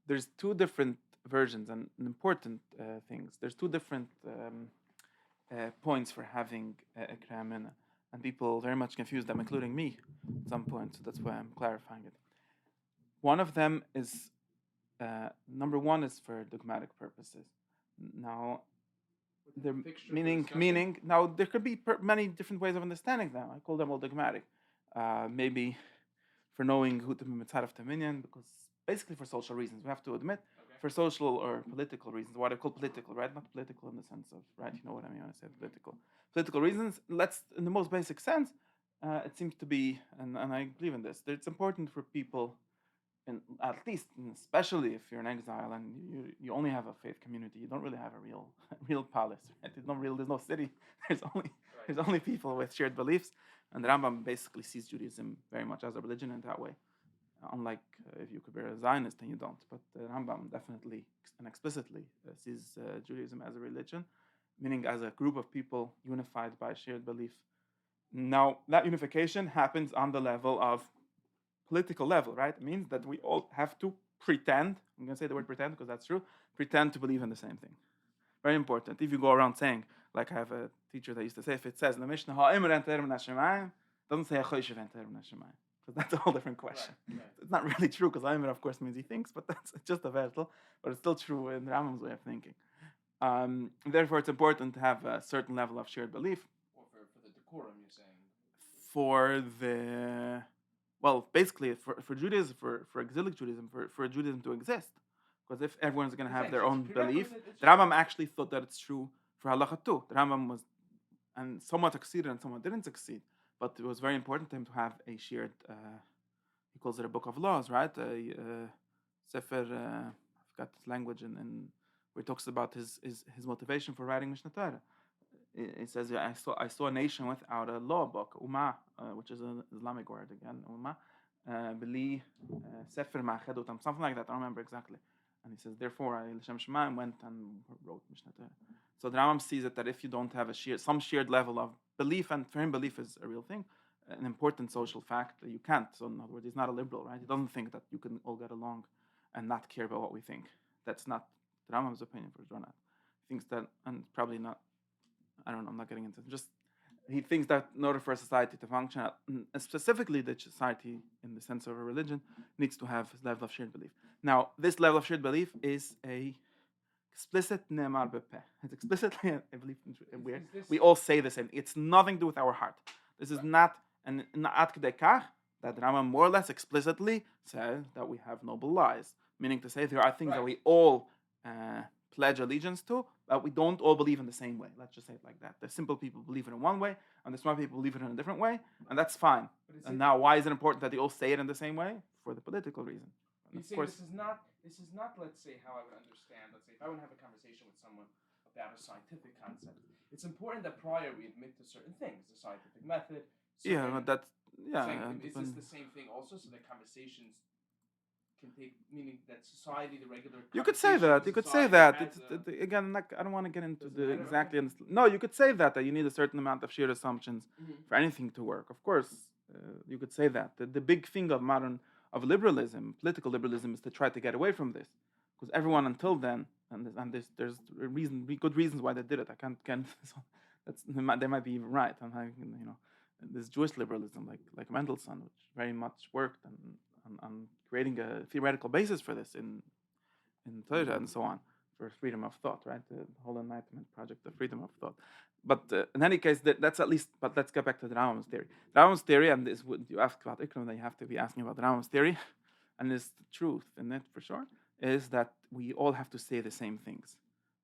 there's two different versions and important things. There's two different points for having a Kriya Mina, and people very much confuse them, including me at some point. So that's why I'm clarifying it. One of them is number one is for dogmatic purposes. Now, the meaning. Now there could be many different ways of understanding them. I call them all dogmatic. Maybe for knowing who to be mitzvah dominion, because basically for social reasons, we have to admit, for social or political reasons, what I call political, right? Not political in the sense of, right? You know what I mean when I say political. Political reasons. Let's, in the most basic sense, it seems to be, and I believe in this, that it's important for people, and at least, especially if you're in exile and you only have a faith community, you don't really have a real palace. Right? There's no city. There's only people with shared beliefs, and the Rambam basically sees Judaism very much as a religion in that way. Unlike if you could be a Zionist and you don't, but the Rambam definitely and explicitly sees Judaism as a religion, meaning as a group of people unified by shared belief. Now that unification happens on the level of political level, right? It means that we all have to pretend, I'm going to say the word pretend because that's true, pretend to believe in the same thing. Very important. If you go around saying, like I have a teacher that used to say, if it says in the Mishnah, it doesn't say because that's a whole different question. Right. It's not really true because Aimer, of course, means he thinks, but that's just a vertel, but it's still true in Rambam's way of thinking. Therefore, it's important to have a certain level of shared belief. Or for the decorum, you're saying? For the... Well, basically, for Judaism, for exilic Judaism, for Judaism to exist, because if everyone's going to have their own belief, the Rambam actually thought that it's true for halacha too. The Rambam was, and somewhat succeeded and somewhat didn't succeed, but it was very important to him to have a shared. He calls it a book of laws, right? Sefer. I forgot his language, and where he talks about his motivation for writing Mishnah Torah. It says, I saw a nation without a law book, Ummah, which is an Islamic word again, Ummah, Beli Sefer Ma'achedutam, something like that, I don't remember exactly. And he says, therefore, I L'Shem Shemaim went and wrote Mishnah Torah. So the Rambam sees it that if you don't have some shared level of belief, and for him belief is a real thing, an important social fact, you can't. So in other words, he's not a liberal, right? He doesn't think that you can all get along and not care about what we think. That's not the Rambam's opinion for Jonah. He thinks that, and probably not, I don't know, I'm not getting into it. Just he thinks that in order for a society to function, specifically the society in the sense of a religion, needs to have a level of shared belief. Now, this level of shared belief is a explicit ne'emar bepeh. It's explicitly a belief we all say the same. It's nothing to do with our heart. This is not an ad kedekach that Rambam more or less explicitly says that we have noble lies, meaning to say there are things that we all pledge allegiance to, but we don't all believe in the same way. Let's just say it like that. The simple people believe it in one way, and the smart people believe it in a different way, and that's fine. And now, why is it important that they all say it in the same way? For the political reason. And of course, this is not, let's say, how I would understand. Let's say if I want to have a conversation with someone about a scientific concept, it's important that prior we admit to certain things, the scientific method. Yeah, but that's is this the same thing also? So that conversations can take, meaning that society, the regular. You could say that. You could say that. Again, like, I don't want to get into the exactly. No, you could say that you need a certain amount of shared assumptions for anything to work. Of course, you could say that. The big thing of liberalism, political liberalism, is to try to get away from this, because everyone until then, and there's good reasons why they did it. I can't. They might be even right. This Jewish liberalism, like Mendelssohn, which very much worked on creating a theoretical basis for this in Torah and so on, for freedom of thought, right? The whole Enlightenment project, the freedom of thought. But in any case, that's at least. But let's get back to the Rambam's theory. The Rambam's theory, and this would you ask about Ikram, then you have to be asking about the Rambam's theory, and it's the truth in it for sure, is that we all have to say the same things.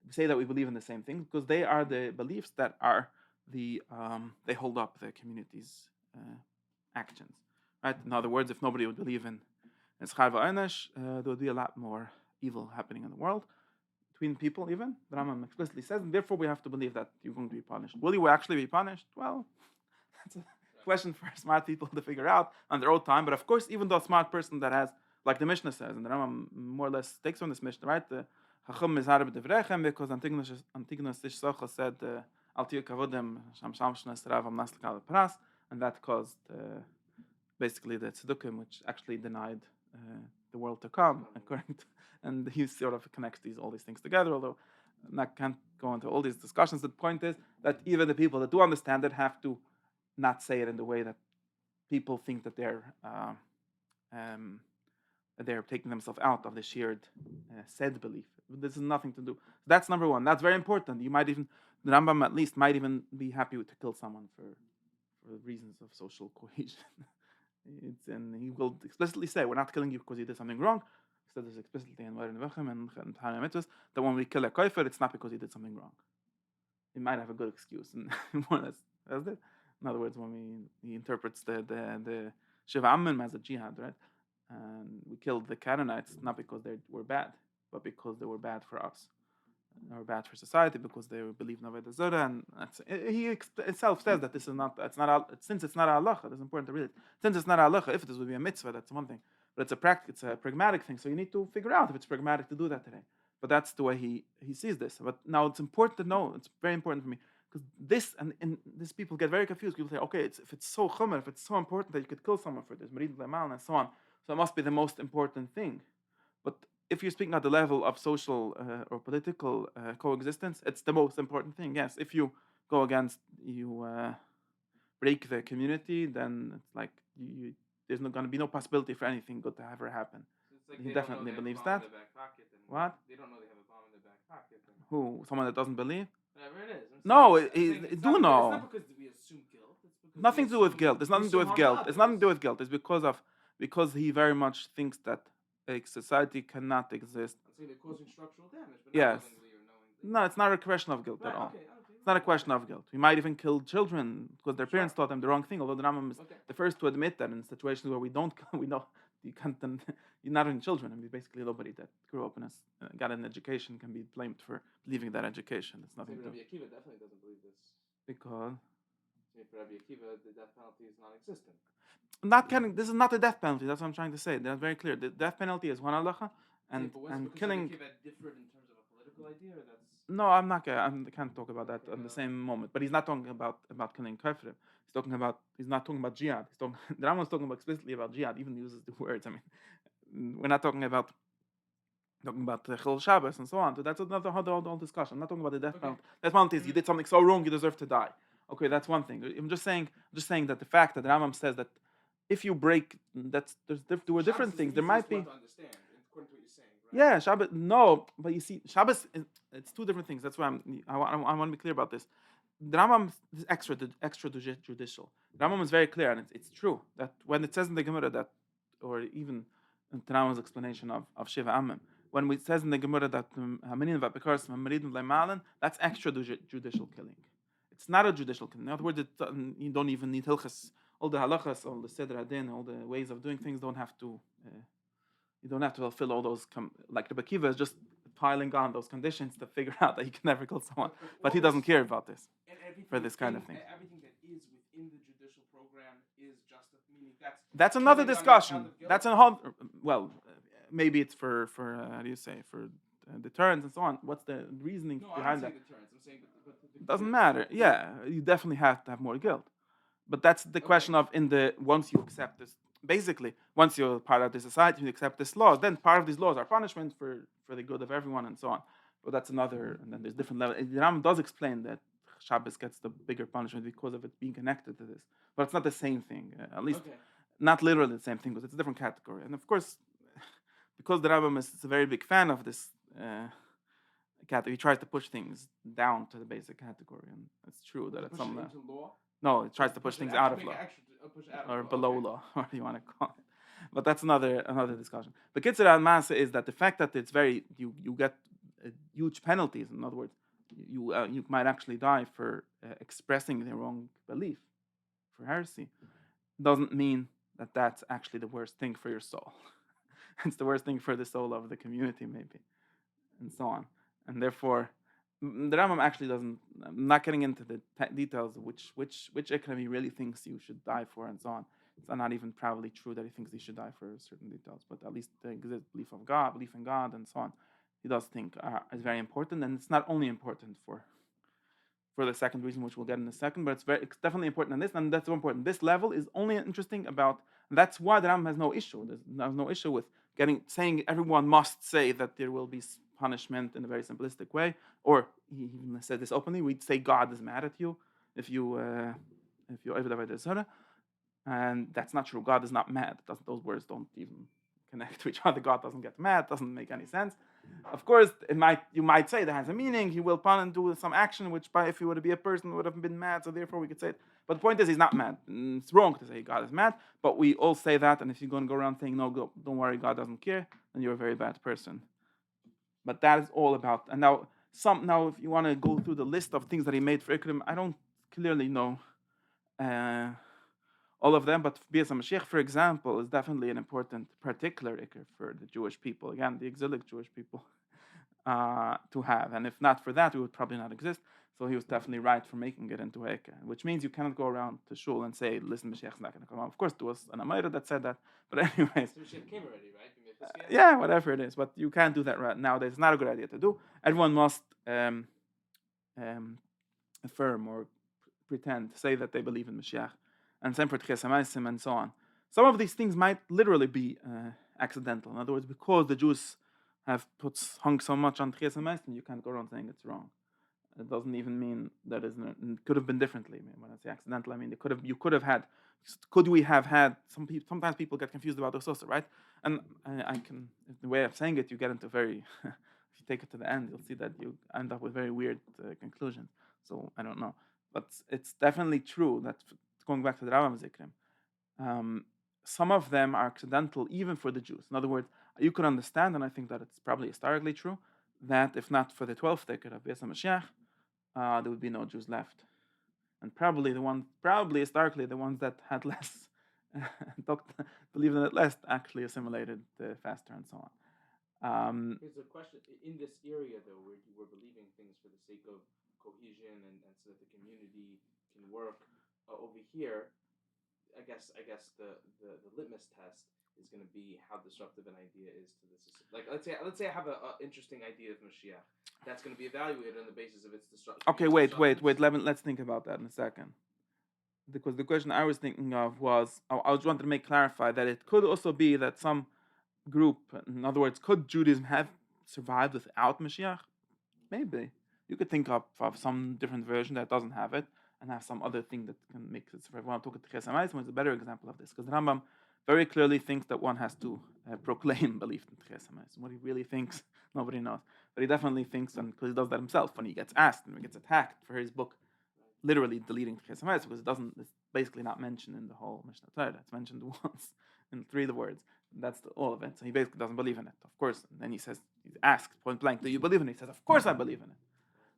We say that we believe in the same things because they are the beliefs that are they hold up the community's actions, right? In other words, if nobody would believe in Schar v'Onesh, there would be a lot more evil happening in the world, between people even. The Rambam explicitly says, and therefore we have to believe that you're going to be punished. Will you actually be punished? Well, that's a question for smart people to figure out on their own time. But of course, even though a smart person that has, like the Mishnah says, and the Rambam more or less takes from this Mishnah, right? The Chacham mizhar b'devrechem, because Antigonus Ishsocha said, Al tiyu kavodim sham shnas rav am naslik al pras, and that caused basically the Tzedukim, which actually denied the world to come, according to and he sort of connects all these things together. Although I can't go into all these discussions. The point is that even the people that do understand it have to not say it in the way that people think that um, they're taking themselves out of the shared said belief. This is nothing to do. That's number one. That's very important. You might even, the Rambam at least might even be happy to kill someone for reasons of social cohesion. And he will explicitly say, we're not killing you because you did something wrong. He said this explicitly in Vayrin Nevachim and Tanya Mitzvahs, that when we kill a kofer, it's not because he did something wrong. He might have a good excuse, and more or less that's it. In other words, when he interprets the Shiva Amim as a jihad, right? And we killed the Canaanites not because they were bad, but because they were bad for us, or bad for society, because they believed in Avodah Zarah. And he itself says that this is not. It's not. Since it's not halacha, it's important to read it. Since it's not halacha, if this would be a mitzvah, that's one thing. But it's a pragmatic thing. So you need to figure out if it's pragmatic to do that today. But that's the way he sees this. But now it's important to know. It's very important for me because this and these people get very confused. People say, okay, if it's so chomer, if it's so important that you could kill someone for this, and so on. So it must be the most important thing. But if you're speaking at the level of social or political coexistence, it's the most important thing. Yes, if you go against, you break the community, then it's like there's not going to be no possibility for anything good to ever happen. So He definitely believes that. What? They don't know they have a bomb in their back pocket. Who? Someone that doesn't believe? Whatever it is. No, It's do know. It's not because we assume guilt. It's because Nothing to do with guilt. It's nothing to do with guilt. It's nothing to do with guilt. It's because he very much thinks that a society cannot exist. So they're causing structural damage, but Yes. not willingly or knowingly. No, it's not a question of guilt at all. Okay. It's not a question of guilt. We might even kill children because their parents taught them the wrong thing. Although the Rambam is the first to admit that in situations where we don't, we know you can't. You're not in children. I mean, basically nobody that grew up and got an education can be blamed for leaving that education. It's nothing to do. Rabbi Akiva definitely doesn't believe this. Because for Rabbi Akiva, the death penalty is non-existent. Not kidding. This is not a death penalty. That's what I'm trying to say. That's very clear. The death penalty is one halacha, and killing. Rabbi Akiva differed in terms of a political idea, or that's. No, I'm not. I can't talk about that in the same moment. But he's not talking about killing kafirim. He's talking about. He's not talking about jihad. He's talking. The Rambam is talking about explicitly about jihad. Even uses the words. I mean, we're not talking about Chil Shabbos and so on. So that's another whole discussion. I'm not talking about the death penalty. Death penalty is you did something so wrong you deserve to die. Okay, that's one thing. I'm just saying that the fact that the Rambam says that if you break, there were different things. There might be. To understand, according to what you're saying, right? Yeah, Shabbos. No, but you see, Shabbos. It's two different things. That's why I want to be clear about this. The Rambam is extrajudicial. The Rambam is very clear, and it's true that when it says in the Gemara that, or even in the Rambam's explanation of Shiva Amim, when it says in the Gemara that that's extrajudicial killing. It's not a judicial killing. In other words, you don't even need hilchas. All the halachas, all the seder hadin, all the ways of doing things don't have to. You don't have to fulfill all those. Like the Bakiva is just piling on those conditions to figure out that you can never kill someone. But he doesn't care about this for this kind of thing. Everything that is within the judicial program is justified. Meaning that's another discussion. That's a whole. Well, maybe it's for how do you say, for deterrence and so on. What's the reasoning behind that? Deterrence. I'm saying doesn't matter. Yeah, you definitely have to have more guilt. But that's the question of once you accept this. Basically, once you're part of the society, you accept these laws. Then part of these laws are punishment for the good of everyone and so on. But that's another. And then there's different levels. The Ram does explain that Shabbos gets the bigger punishment because of it being connected to this. But it's not the same thing. At least not literally the same thing, because it's a different category. And of course, because the Rambam is a very big fan of this category, he tries to push things down to the basic category, and it's true that at some law. No, it tries to push things out of law or below law, or you want to call it. But that's another discussion. But Kitzur al-Masa is that the fact that it's you get huge penalties. In other words, you might actually die for expressing the wrong belief, for heresy, doesn't mean that that's actually the worst thing for your soul. It's the worst thing for the soul of the community, maybe, and so on. And therefore, the Rambam actually doesn't. I'm not getting into the details of which ikram he really thinks you should die for, and so on. It's not even probably true that he thinks he should die for certain details, but at least the belief in God, and so on. He does think is very important, and it's not only important for the second reason, which we'll get in a second, but it's definitely important in this, and that's so important. This level is only interesting about And that's why the Rambam has no issue. There's no issue with saying everyone must say that there will be punishment in a very simplistic way, or he even said this openly. We'd say God is mad at you if you Eved the Torah, and that's not true. God is not mad. Those words don't even connect to each other. God doesn't get mad. Doesn't make any sense. Of course, you might say that has a meaning. He will pun and do some action, which if he were to be a person would have been mad. So therefore, we could say it. But the point is, he's not mad. It's wrong to say God is mad. But we all say that, and if you're going to go around saying no, don't worry, God doesn't care, then you're a very bad person. But that is all about. And now, if you want to go through the list of things that he made for Ikrim, I don't clearly know all of them, but Bias HaMashiach, for example, is definitely an important particular Ikr for the Jewish people, again, the exilic Jewish people, to have. And if not for that, we would probably not exist. So he was definitely right for making it into a Ikr, which means you cannot go around to shul and say, listen, Mashiach's not going to come out. Of course, there was an Amayra that said that, but anyways. So Mashiach came already, right? Yeah, whatever it is, but you can't do that right nowadays. It's not a good idea to do. Everyone must affirm or pretend, say that they believe in Mashiach, and same for Tchias HaMaisim and so on. Some of these things might literally be accidental. In other words, because the Jews have hung so much on Tchias HaMaisim, you can't go around saying it's wrong. It doesn't even mean that it could have been differently. I mean, when I say accidental, I mean could we have had some people? Sometimes people get confused about the sosa, right? And the way of saying it, you get into very. If you take it to the end, you'll see that you end up with very weird conclusions. So I don't know, but it's definitely true that going back to the Rambam Zikrim, some of them are accidental even for the Jews. In other words, you could understand, and I think that it's probably historically true, that if not for the 12th decade of Bias HaMashiach, there would be no Jews left. And probably historically, the ones that had less, believed in it less, actually assimilated faster and so on. Here's a question. In this area, though, where you were believing things for the sake of cohesion and so that the community can work, over here, I guess the litmus test is going to be how disruptive an idea is to the society. Like let's say I have an interesting idea of Mashiach. That's going to be evaluated on the basis of its destruction. Okay, wait. Let's think about that in a second. Because the question I was thinking of was, I just wanted to clarify that it could also be that some group, in other words, could Judaism have survived without Mashiach? Maybe. You could think of some different version that doesn't have it and have some other thing that can make it survive. When I talk about Tchias HaMaisim, it's a better example of this, because the Rambam very clearly thinks that one has to proclaim belief in Tchias HaMaisim. What he really thinks, nobody knows. But he definitely thinks, and because he does that himself, when he gets asked and he gets attacked for his book, literally deleting Tchias HaMaisim, because it's basically not mentioned in the whole Mishnah Torah. It's mentioned once in 3 the words. That's all of it. So he basically doesn't believe in it, of course. And then he's asked point blank, do you believe in it? He says, of course I believe in it.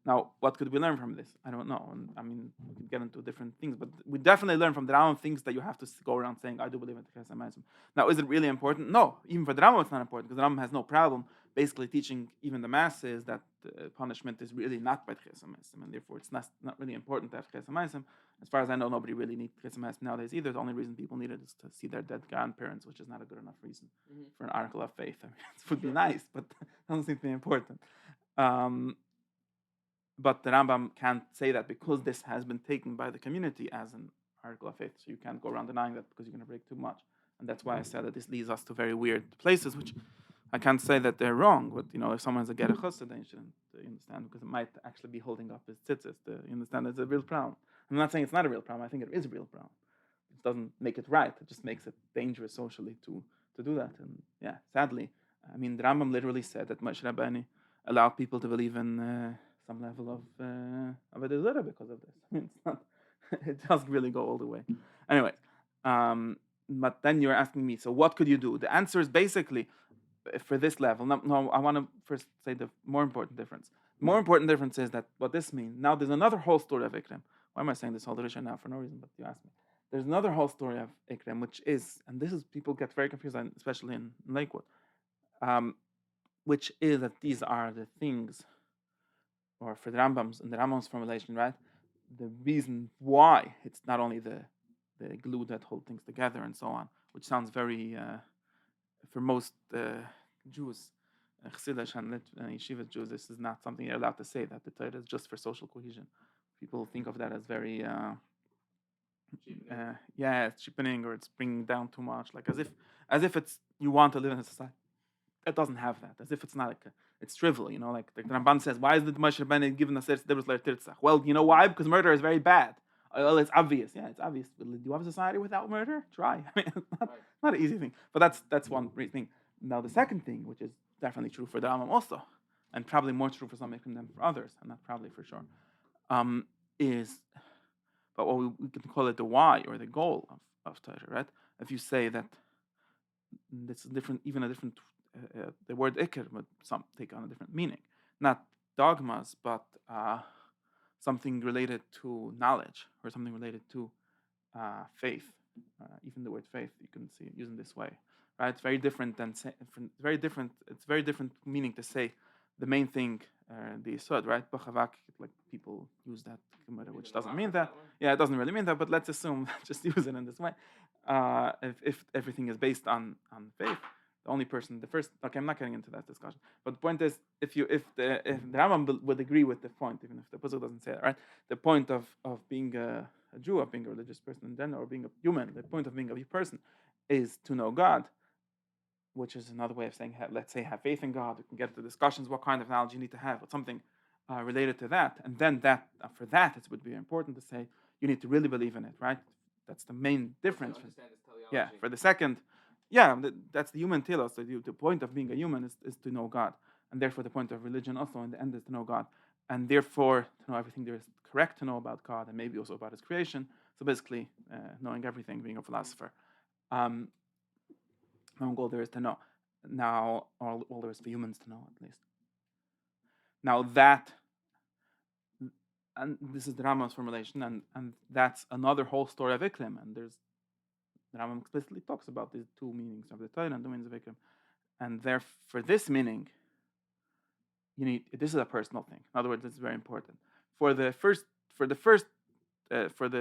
Now, what could we learn from this? I don't know. And I mean, we could get into different things, but we definitely learn from the Rambam things that you have to go around saying, I do believe in Tchias HaMaisim. Now, is it really important? No. Even for the Rambam, it's not important, because the Rambam has no problem basically teaching even the masses that punishment is really not by Tchias HaMaisim, and therefore it's not really important to have Tchias HaMaisim. As far as I know, nobody really needs Tchias HaMaisim nowadays either. The only reason people need it is to see their dead grandparents, which is not a good enough reason for an article of faith. I mean, it would be nice, but it doesn't seem to be important. But the Rambam can't say that because this has been taken by the community as an article of faith. So you can't go around denying that because you're going to break too much. And that's why I said that this leads us to very weird places, which I can't say that they're wrong. But, if someone has a gerech chassid, then you shouldn't understand, because it might actually be holding up his tzitzis. You understand it's a real problem. I'm not saying it's not a real problem. I think it is a real problem. It doesn't make it right. It just makes it dangerous socially to do that. And yeah, sadly, I mean, the Rambam literally said that Moshe Rabbeinu allowed people to believe in some level of Avodah Zarah because of this. I mean, it's not, it doesn't really go all the way. Anyway, but then you're asking me, so what could you do? The answer is basically, for this level, no, I want to first say the more important difference. The more important difference is that what this means. Now, there's another whole story of Ikram. Why am I saying this whole Risha now? For no reason, but you asked me. There's another whole story of Ikram, which is, and this is, people get very confused, especially in Lakewood, which is that these are the things, or for the Rambam's formulation, right? The reason why it's not only the glue that hold things together and so on, which sounds very, for most Jews, Chassidish and Yeshiva Jews, this is not something you're allowed to say, that the Torah is just for social cohesion. People think of that as very Cheapening. Yeah, it's cheapening or it's bringing down too much, like as if it's you want to live in a society that doesn't have that, as if it's not like it's trivial, like the Ramban says, why is the Moshe Rabbeinu given us Tirzach? Well, you know why? Because murder is very bad. Well, it's obvious. Yeah, it's obvious. But do you have a society without murder? Try. I mean, it's not, Right. not an easy thing. But that's one thing. Now the second thing, which is definitely true for the Rambam also, and probably more true for some than for others, and not probably for sure, is but what we can call it the why or the goal of Torah, right? If you say that this is different, even a different, the word ikr would some take on a different meaning. Not dogmas, but something related to knowledge or something related to faith. Even the word faith, you can see it used in this way, right? It's very different than very different. It's very different meaning to say the main thing, the yesod, right? Bachavak, like people use that, which doesn't mean that. Yeah, it doesn't really mean that, but let's assume just use it in this way. If everything is based on faith, the only person, the first. Okay, I'm not getting into that discussion. But the point is, if the Rambam would agree with the point, even if the puzzle doesn't say that, right? The point of being a Jew, of being a religious person in general, or being a human, the point of being a person is to know God, which is another way of saying, let's say, have faith in God. We can get to discussions what kind of knowledge you need to have, but something related to that. And then for that, it would be important to say you need to really believe in it, right? That's the main difference. Yeah, for the second, yeah, that's the human telos. So the point of being a human is to know God. And therefore, the point of religion also in the end is to know God. And therefore, to know everything there is correct to know about God and maybe also about His creation. So basically, knowing everything, being a philosopher. Um, my goal there is to know. Now, all there is for humans to know, at least. Now that, and this is the Rambam's formulation, and that's another whole story of Ikrim. And the Rambam explicitly talks about these two meanings of the Torah and the meanings of Ikrim. And there, for this meaning, this is a personal thing. In other words, this is very important. For the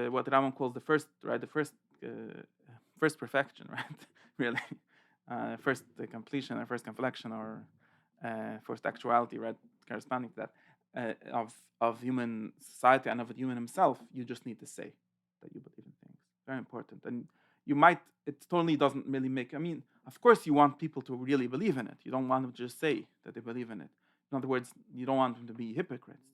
what the Rambam calls the first, right, first perfection, right, really, first completion or first completion or first actuality, right, corresponding to that of human society and of the human himself, you just need to say that you believe in things. Very important. And it totally doesn't really make, I mean, of course you want people to really believe in it. You don't want them to just say that they believe in it. In other words, you don't want them to be hypocrites.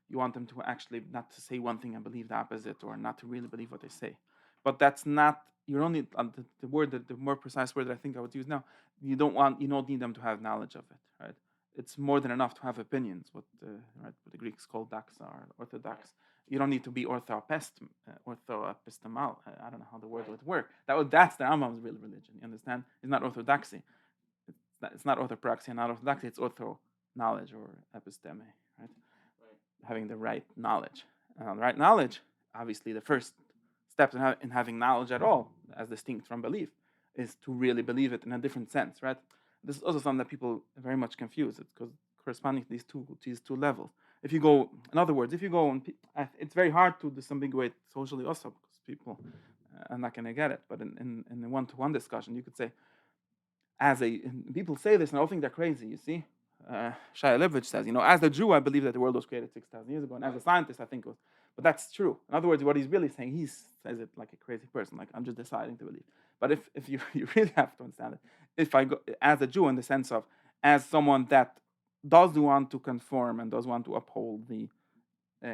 You want them to actually not to say one thing and believe the opposite, or not to really believe what they say. But that's not, you don't need the word, the more precise word that I think I would use now. You don't need them to have knowledge of it, right? It's more than enough to have opinions, what the Greeks call doxa or orthodox. You don't need to be orthoepistemal. I don't know how the word would work. That's the Rambam's real religion. You understand? It's not orthodoxy. It's not orthopraxy and not orthodoxy. It's ortho knowledge or episteme, right? Having the right knowledge. The right knowledge, obviously, the first step in having knowledge at all, as distinct from belief, is to really believe it in a different sense, right? This is also something that people very much confuse. It's because corresponding to these two levels. If you go, in other words, it's very hard to disambiguate socially also because people are not going to get it. But in the one-to-one discussion, you could say, people say this and I don't think they're crazy. You see, Shia Levitch says, as a Jew, I believe that the world was created 6,000 years ago, and as a scientist, I think it was. But that's true. In other words, what he's really saying, he says it like a crazy person, like I'm just deciding to believe. But if you really have to understand it, if I go as a Jew in the sense of as someone that does want to conform and does want to uphold the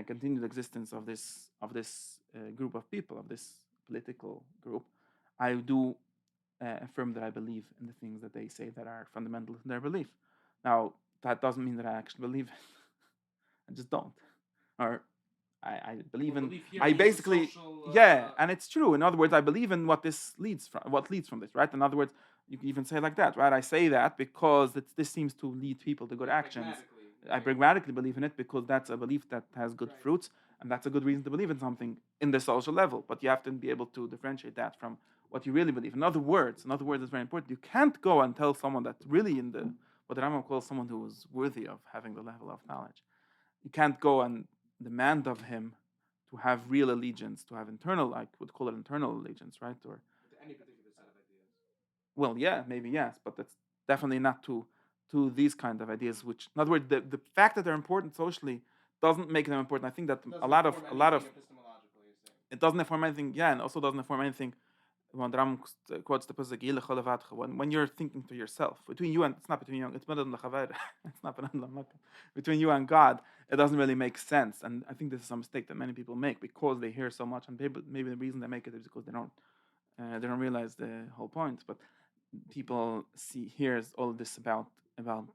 continued existence of this group of people, of this political group, I do affirm that I believe in the things that they say that are fundamental to their belief. Now, that doesn't mean that I actually believe it. I just don't. Or I believe in. I basically, social, and it's true. In other words, I believe in what leads from this, right? In other words, you can even say like that, right? I say that because this seems to lead people to good actions. I pragmatically believe in it because that's a belief that has good fruits, and that's a good reason to believe in something in the social level. But you have to be able to differentiate that from what you really believe. In other words, is very important. You can't go and tell someone that really what the Rambam calls someone who is worthy of having the level of knowledge. You can't go and demand of him to have real allegiance, to have internal, I would call it internal allegiance, right? Or to any particular set of ideas. well, yeah, maybe yes, but that's definitely not to these kind of ideas. Which, in other words, the fact that they're important socially doesn't make them important. I think that a lot of it doesn't inform anything. Yeah, and also doesn't inform anything. When the Ram quotes the pasuk, when you're thinking to yourself, between you and it's not between you, it's not between you and God, it doesn't really make sense. And I think this is a mistake that many people make because they hear so much, and maybe the reason they make it is because they don't realize the whole point. But people hears all of this about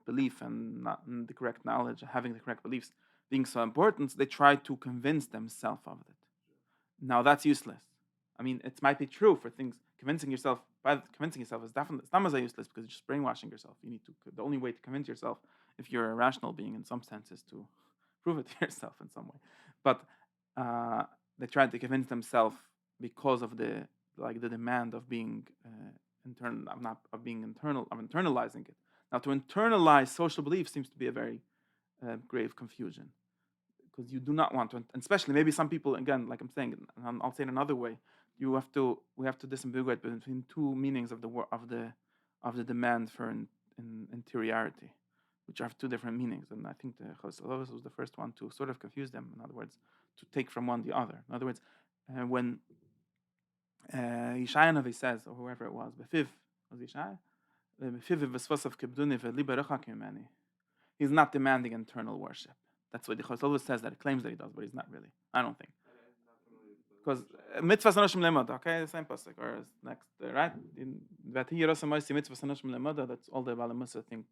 belief and, not, and the correct knowledge, having the correct beliefs being so important. So they try to convince themselves of it. Now that's useless. I mean, it might be true for things. Convincing yourself is definitely it's not as useless because it's just brainwashing yourself. You need to. The only way to convince yourself, if you're a rational being in some sense, is to prove it to yourself in some way. But they try to convince themselves because of the demand of being internal. I'm not of being internal. Of internalizing it. Now, to internalize social belief seems to be a very grave confusion because you do not want to, and especially maybe some people again, like I'm saying, and I'll say it another way. We have to disambiguate between two meanings of the demand for interiority, which have two different meanings. And I think the Chosrolos was the first one to sort of confuse them. In other words, to take from one the other. In other words, when Yeshaya Navi says, or whoever it was, Befiv was Yeshaya, he's not demanding internal worship. That's what the Chosrolos says, that it claims that he does, but he's not really. I don't think. Because mitzvah sanoshim lemada, okay, the same pasuk, or next, right? In mitzvah sanoshim lemada, that's all the Bala Musa think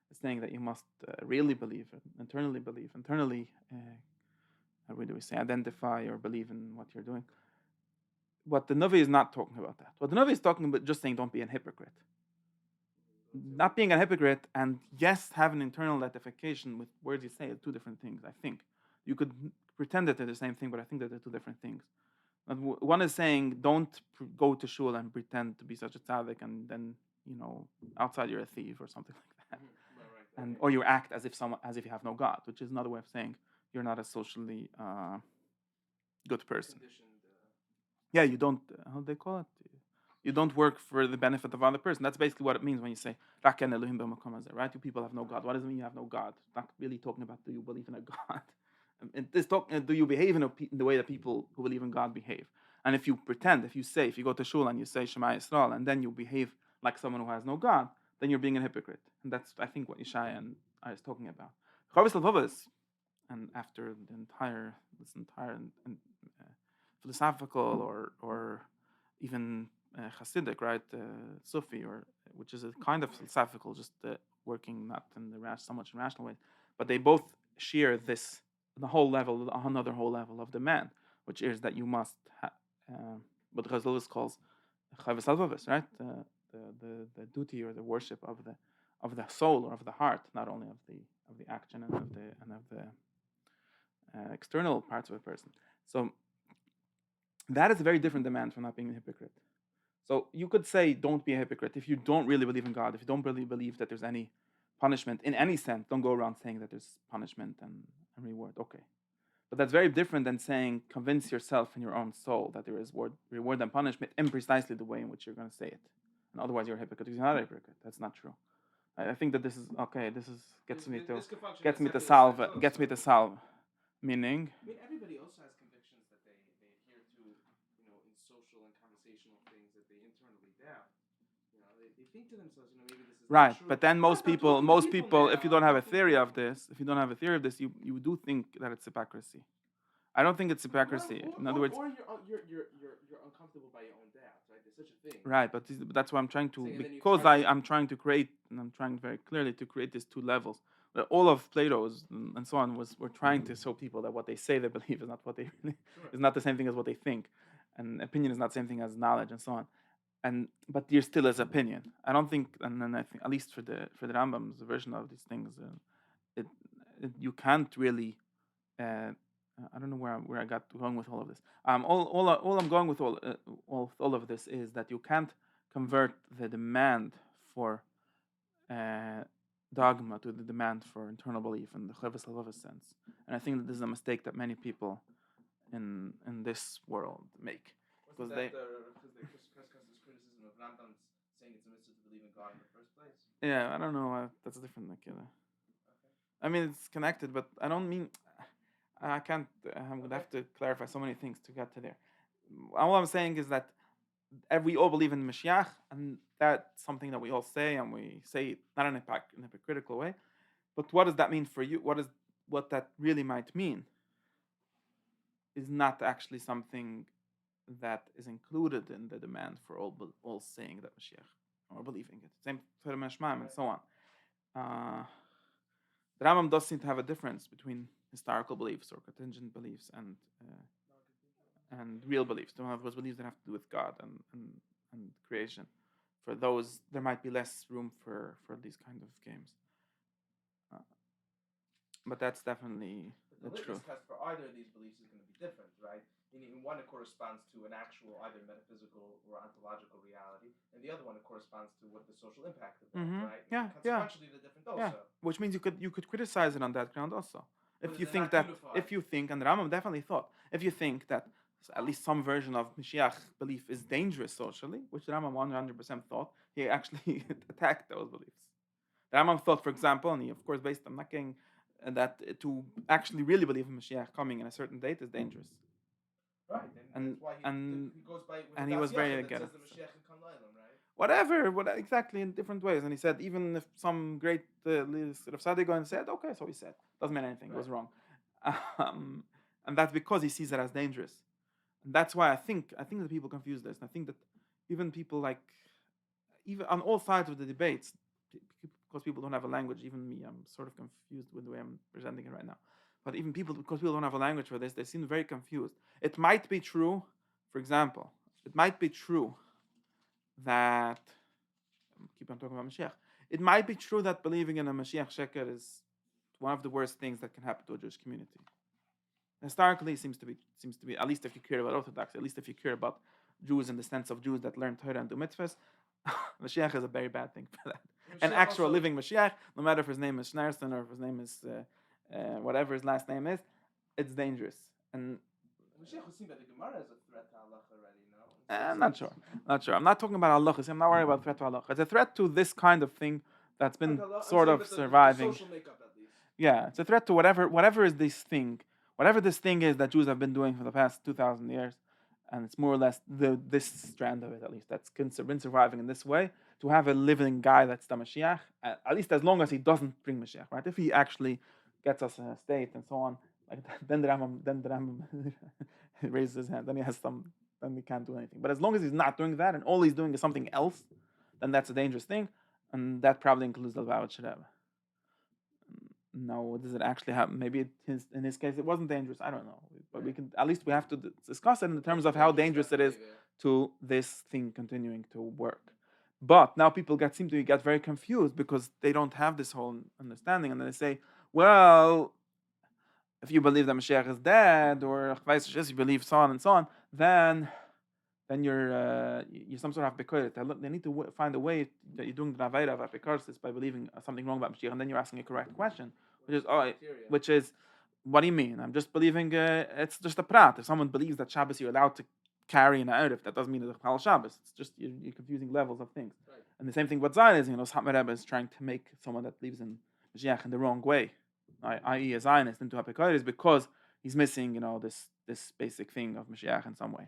is saying that you must really believe, internally, how do we say, identify or believe in what you're doing. What the Navi is not talking about that. What the Navi is talking about, just saying, don't be a hypocrite. Not being a hypocrite and yes, have an internal identification with words you say are two different things. I think you could pretend that they're the same thing, but I think that they're two different things. One is saying don't go to shul and pretend to be such a tzaddik, and then outside you're a thief or something like that, and or you act as if you have no God, which is another way of saying you're not a socially good person. Yeah, you don't. How do they call it? You don't work for the benefit of other person. That's basically what it means when you say "Rak en Elohim b'makom hazeh," right? You people have no God. What does it mean you have no God? It's not really talking about do you believe in a God. It's talking do you behave in the way that people who believe in God behave. And if you pretend, if you go to shul and you say Shema Yisrael, and then you behave like someone who has no God, then you're being a hypocrite. And that's, I think, what Yeshaya and I is talking about. And after this entire philosophical or even Hasidic, right, Sufi, or which is a kind of philosophical, just working not in so much in rational way, but they both share this the whole level, another whole level of demand, which is that you must what Chazal calls chavos halvavos, right, the duty or the worship of the soul or of the heart, not only of the action and of the external parts of a person. So that is a very different demand from not being a hypocrite. So you could say, don't be a hypocrite if you don't really believe in God, if you don't really believe that there's any punishment in any sense. Don't go around saying that there's punishment and reward. Okay, but that's very different than saying convince yourself in your own soul that there is reward and punishment in precisely the way in which you're going to say it. And otherwise, you're a hypocrite. Because you're not a hypocrite. That's not true. I think that this is okay. This is gets me to solve. Meaning. I mean, everybody also has convictions that they adhere to, in social and conversational things that they internally doubt. They think to themselves, maybe this is right. Not true. But then most people, if you don't have a theory of this, you do think that it's hypocrisy. I don't think it's hypocrisy. In other words, or you're uncomfortable by your own doubts, right? There's such a thing. Right, but that's why I'm trying to, because I'm trying to create, and I'm trying very clearly to create these two levels. All of Plato's and so on were trying to show people that what they say they believe is not what they really is not the same thing as what they think, and opinion is not the same thing as knowledge and so on. But there still is opinion. I don't think, and then I think at least for the Rambam's version of these things, you can't really. I don't know where I got going with all of this. All I'm going with all of this is that you can't convert the demand for dogma to the demand for internal belief in the chavos halvavos sense. And I think that this is a mistake that many people in this world make. Because there's criticism of Rambam saying it's a mitzvah to believe in God in the first place. Yeah, I don't know. That's different. Okay. I mean, it's connected, but I don't mean. I can't. I'm gonna have to clarify so many things to get to there. all I'm saying is that we all believe in Mashiach, and that's something that we all say, and we say it not in a hypocritical way. But what does that mean for you? What that really might mean is not actually something that is included in the demand for all saying that Mashiach or believing it. Same for the Meshmaim and so on. The Rambam does seem to have a difference between historical beliefs or contingent beliefs and real beliefs. Don't have those beliefs that have to do with God and creation. For those, there might be less room for these kind of games. But that's definitely the truth. litmus test for either of these beliefs is going to be different, right? Meaning one, it corresponds to an actual either metaphysical or ontological reality, and the other one, it corresponds to what the social impact of that, right? Yeah, consequentially, they're different also. Yeah. Which means you could criticize it on that ground also. But If you think and the Rambam definitely thought, if you think that at least some version of Mashiach belief is dangerous socially, which the Rambam 100% thought, he actually attacked those beliefs. The Rambam thought, for example, and he of course based on knocking, that to actually really believe in Mashiach coming in a certain date is dangerous. Right, and that's why he goes by and he was very against the Mashiach can come later, right? Whatever, exactly in different ways. And he said, even if some great Rav Sadi and said, okay, so he said, doesn't mean anything, it was wrong, and that's because he sees it as dangerous, and that's why I think that people confuse this. And I think that even people even on all sides of the debates, because people don't have a language. Even me, I'm sort of confused with the way I'm presenting it right now. But even people, because people don't have a language for this, they seem very confused. It might be true, for example, that keep on talking about Mashiach. It might be true that believing in a Mashiach Sheker is one of the worst things that can happen to a Jewish community. Historically, it seems to be, at least if you care about Orthodoxy, at least if you care about Jews in the sense of Jews that learn Torah and do mitzvahs, Mashiach is a very bad thing for that. An actual living Mashiach, no matter if his name is Schneerson or if his name is whatever his last name is, it's dangerous. And Mashiach was seen by the Gemara as a threat to Allah already, no? I'm not sure. I'm not talking about Allah. I'm not worried about threat to Allah. It's a threat to this kind of thing that's been sort of surviving. The social makeup, at least. Yeah, it's a threat to whatever is this thing, whatever this thing is that Jews have been doing for the past 2,000 years, and it's more or less this strand of it, at least, that's been surviving in this way. To have a living guy that's the Mashiach, at least as long as he doesn't bring Mashiach, right? If he actually gets us a state and so on, like then the Rambam raises his hand. Then he can't do anything. But as long as he's not doing that, and all he's doing is something else, then that's a dangerous thing, and that probably includes the Lubavitch Rebbe. No, does it actually happen? Maybe in his case it wasn't dangerous. I don't know, but we have to discuss it in terms of how dangerous it is to this thing continuing to work. But now people seem to get very confused because they don't have this whole understanding, and then they say, well, if you believe that Mashiach is dead, or you believe so on and so on, then you're some sort of bikorit. They need to find a way that you're doing the Navaira of Apikoris by believing something wrong about Mashiach, and then you're asking a correct question, which is, what do you mean? I'm just believing it's just a prat. If someone believes that Shabbos you're allowed to carry an Erev, that doesn't mean it's Chal Shabbos. It's just you're confusing levels of things. Right. And the same thing with Zionism. Satmar Rebbe is trying to make someone that believes in Mashiach in the wrong way, i.e. a Zionist, into Apikoris, because he's missing this basic thing of Mashiach in some way.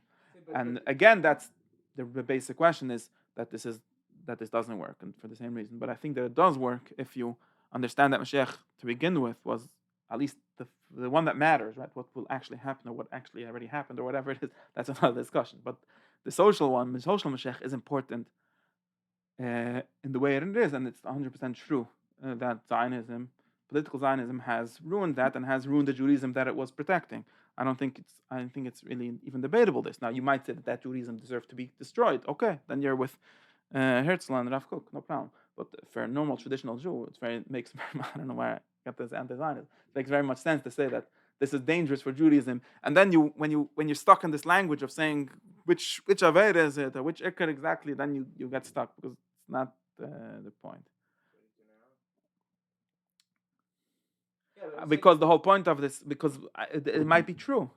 And again, that's the basic question is that this doesn't work, and for the same reason. But I think that it does work if you understand that Mashiach to begin with was at least the one that matters, right? What will actually happen, or what actually already happened, or whatever it is. That's another discussion. But the social Mashiach is important in the way it is, and it's 100% true that political Zionism, has ruined that and has ruined the Judaism that it was protecting. I don't think it's really even debatable. This now, you might say that Judaism deserves to be destroyed. Okay, then you're with Herzl and Rav Kook, no problem. But for a normal traditional Jew, makes I don't know where I got this anti-Zionism. It makes very much sense to say that this is dangerous for Judaism. And then when you're stuck in this language of saying which Aved is it or which Iker exactly, then you get stuck because it's not the point. Because the whole point of this, because it might be true.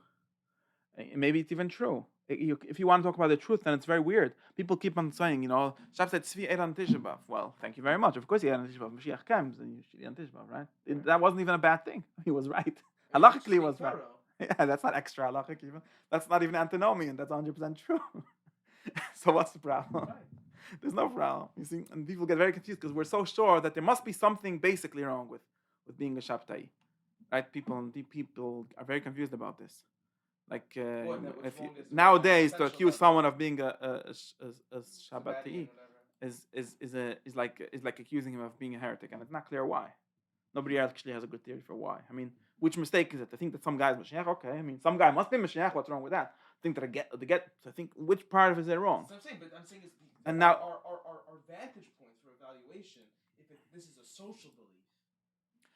Maybe it's even true. If you want to talk about the truth, then it's very weird. People keep on saying, Shabbos said Tzvi ate on Tisha B'Av. Well, thank you very much. Of course he ate on Tisha B'Av. Mashiach comes and you should eat on Tisha B'Av, right? That wasn't even a bad thing. He was right. Halachically he was right. Yeah, that's not extra halachic even. That's not even antinomian. That's 100% true. So what's the problem? Right. There's no problem. You see, and people get very confused because we're so sure that there must be something basically wrong with being a Shabtai. Right? People are very confused about this. Like What? That what's if you, wrong is wrong on nowadays to essential accuse level. someone of being a Sabbatian, Shabbatai whatever. is like accusing him of being a heretic, and it's not clear why. Nobody actually has a good theory for why. I mean, which mistake is it? I think that some guy's Mashiach. Okay, I mean, some guy must be Mashiach. What's wrong with that? I think that I think which part of it is wrong? So I'm saying is And now, our vantage points for evaluation. If this is a social belief,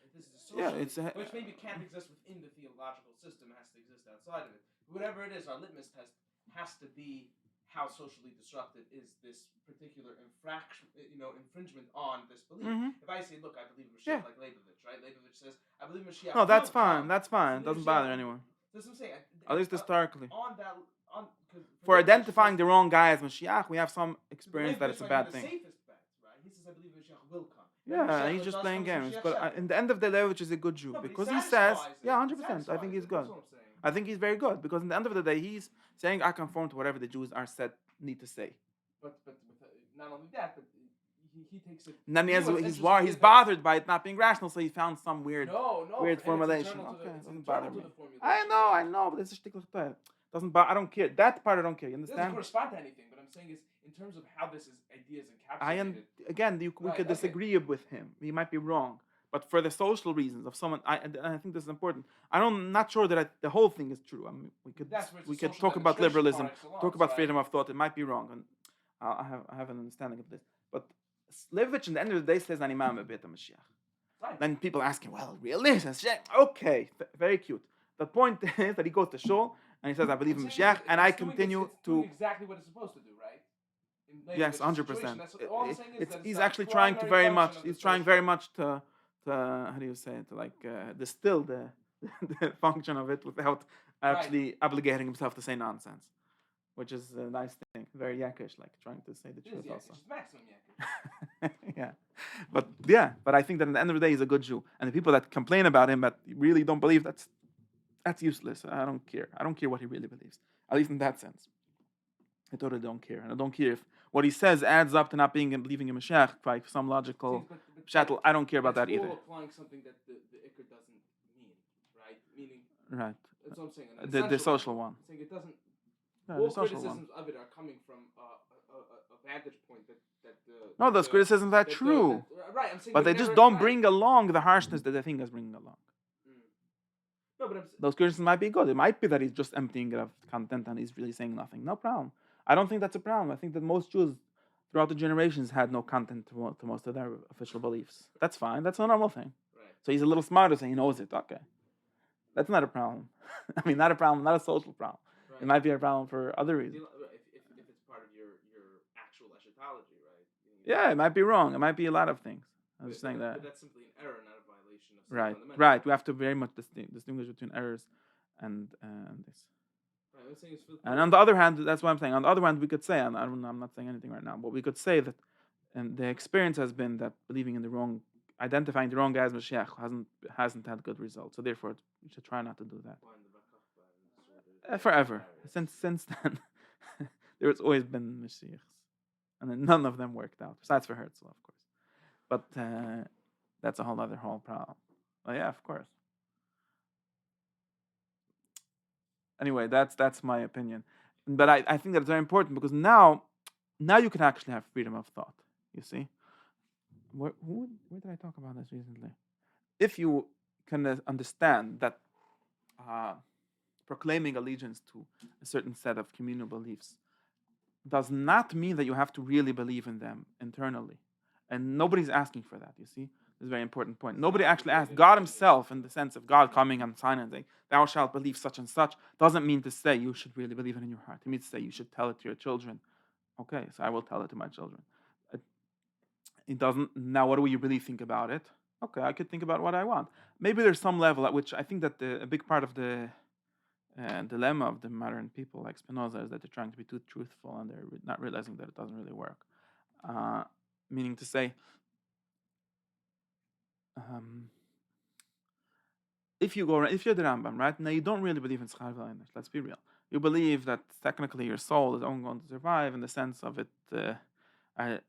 if this is a social yeah, belief, which maybe can't exist within the theological system, has to exist outside of it. Whatever it is, our litmus test has to be how socially destructive is this particular infringement on this belief. mm-hmm. If I say, look, I believe in Mashiach, Yeah. like Leibovich, right? Leibovich says, I believe in Mashiach. No, that's will fine. come. That's fine. It So doesn't bother Mashiach- anyone. That's what I'm saying. At least historically. On that, For identifying the wrong guy as Mashiach, we have some experience that it's a bad thing. The safest bet, right? He says, I believe Mashiach will come. Yeah, he's just playing games. But in the end of the day, which is a good Jew, because he says, yeah, 100%. I think he's good. I think he's very good because in the end of the day, he's saying, I conform to whatever the Jews are said need to say. But not only that, but he takes it. And then he's bothered by it not being rational, so he found some weird formulation. Okay, it doesn't bother me. I know, but it's a shtickler type. Doesn't bother. I don't care. That part I don't care. You understand? It doesn't correspond to anything, but I'm saying is in terms of how this idea is encapsulated. We could disagree with him. He might be wrong, but for the social reasons of someone, I think this is important. I'm not sure that the whole thing is true. I mean, we could talk about liberalism, talk about freedom of thought. It might be wrong, and I have an understanding of this. But Leibovich, in the end of the day, says Animam Beit Mashiach. Right. Then people ask him, well, really? Okay, very cute. The point is that he goes to shul and he says, I believe in Mashiach, and I continue to doing exactly what it's supposed to do, right? Yes, 100%. He's actually trying to very much. He's trying very much to how do you say it? To like distill the function of it without actually obligating himself to say nonsense, which is a nice thing. Very yakish, like trying to say the truth also. It's maximum yakish. yeah, but I think that at the end of the day, he's a good Jew, and the people that complain about him that really don't believe that's useless. I don't care. I don't care what he really believes, at least in that sense. I totally don't care, and I don't care if what he says adds up to not believing in Mashiach by some logical shuttle. I don't care about that either. Applying something that the Iker doesn't mean, right? Meaning, right. That's what I'm saying. The social one. I'm saying it doesn't. No, all criticisms of it are coming from a vantage point that those criticisms are true. Right, I'm saying, but they just don't bring along the harshness that they think is bringing along. No, but those criticisms might be good. It might be that he's just emptying it of content and he's really saying nothing. No problem. I don't think that's a problem. I think that most Jews throughout the generations had no content to most of their official beliefs. That's fine. That's a normal thing. Right. So he's a little smarter, so he knows it. Okay. That's not a problem. I mean, not a problem, not a social problem. Right. It might be a problem for other reasons. If it's part of your actual eschatology, right? Yeah, it might be wrong. It might be a lot of things. I'm just saying that. But that's simply an error, not a violation of right. We have to very much distinguish between errors and this. And on the other hand, that's what I'm saying. On the other hand, we could say, I'm not saying anything right now, but we could say that the experience has been that believing in the wrong, identifying the wrong guy as Mashiach hasn't had good results. So therefore, we should try not to do that. Forever. Since then, there's always been Mashiachs. And then none of them worked out, besides for Herzl, of course. But that's a whole problem. Well, yeah, of course. Anyway, that's my opinion. But I think that it's very important because now you can actually have freedom of thought. You see? Where did I talk about this recently? If you can understand that proclaiming allegiance to a certain set of communal beliefs does not mean that you have to really believe in them internally. And nobody's asking for that, you see? This is a very important point. Nobody actually asked. God himself, in the sense of God coming on Sinai and saying, thou shalt believe such and such, doesn't mean to say you should really believe it in your heart. It means to say you should tell it to your children. Okay, so I will tell it to my children. It doesn't. Now, what do you really think about it? Okay, I could think about what I want. Maybe there's some level at which I think that a big part of the dilemma of the modern people like Spinoza is that they're trying to be too truthful and they're not realizing that it doesn't really work. Meaning to say, if you're the Rambam, right? Now you don't really believe in Schar V'Einish. Let's be real. You believe that technically your soul is only going to survive in the sense of it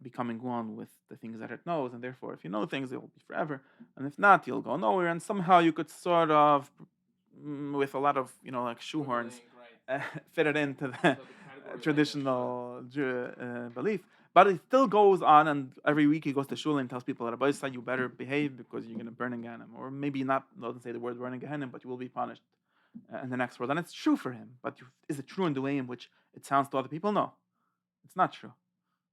becoming one with the things that it knows, and therefore, if you know things, it will be forever, and if not, you'll go nowhere. And somehow you could sort of, with a lot of like shoehorns, Right. fit it into the So the category of traditional belief. But it still goes on, and every week he goes to shul and tells people, "Rabbi said you better behave because you're going to burn in Gehenna," or maybe not. Doesn't say the word burn in Gehenna, but you will be punished in the next world. And it's true for him. But is it true in the way in which it sounds to other people? No, it's not true.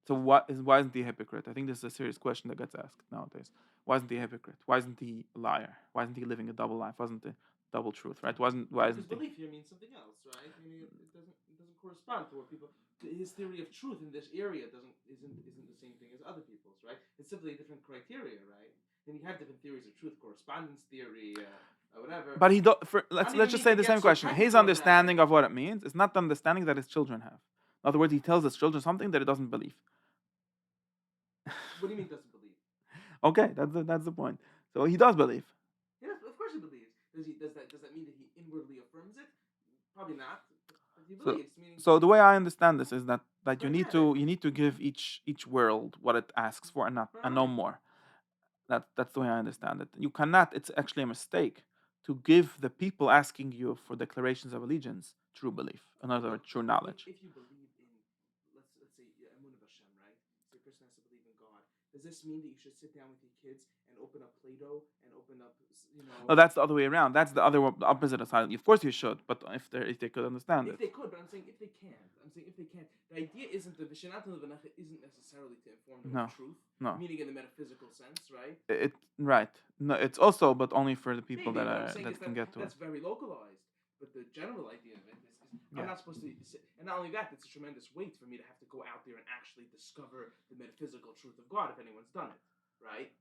So why isn't he a hypocrite? I think this is a serious question that gets asked nowadays. Why isn't he a hypocrite? Why isn't he a liar? Why isn't he living a double life? Why isn't it double truth? Right? Why isn't Because he? belief here means something else, right? Meaning it doesn't correspond to what people. His theory of truth in this area isn't the same thing as other people's, right? It's simply a different criteria, right? Then you have different theories of truth, correspondence theory, whatever. But let's even just need say to the get same so question. His technical about understanding it. of what it means is not the understanding that his children have. In other words, he tells his children something that he doesn't believe. What do you mean doesn't believe? Okay, that's the point. So he does believe. Yeah, of course he believes. Does that mean that he inwardly affirms it? Probably not. But he So, believes. Meaning. so the way I understand this is that you need Pragmatic. to give each world what it asks for and no Right. more. That's the way I understand it. You cannot. It's actually a mistake to give the people asking you for declarations of allegiance true belief. In other words, true knowledge. If you believe in, let's say Emun of Hashem, right? So a person has to believe in God. Does this mean that you should sit down with your kids and open up Play-Doh and open up, No, that's the other way around. That's the opposite side. Of course, you should, but if they could understand If it. they could, but I'm saying if they can't. I'm saying if they can't. The idea isn't the Vishanatan Levanecha isn't necessarily to inform them No, of truth, no. meaning in the metaphysical sense, right? It right. No, it's also, but only for the people Maybe that what I'm saying is can that get to it. that's very localized. But the general idea of it is I'm Yeah. not supposed to, and not only that, it's a tremendous weight for me to have to go out there and actually discover the metaphysical truth of God if anyone's done it, right?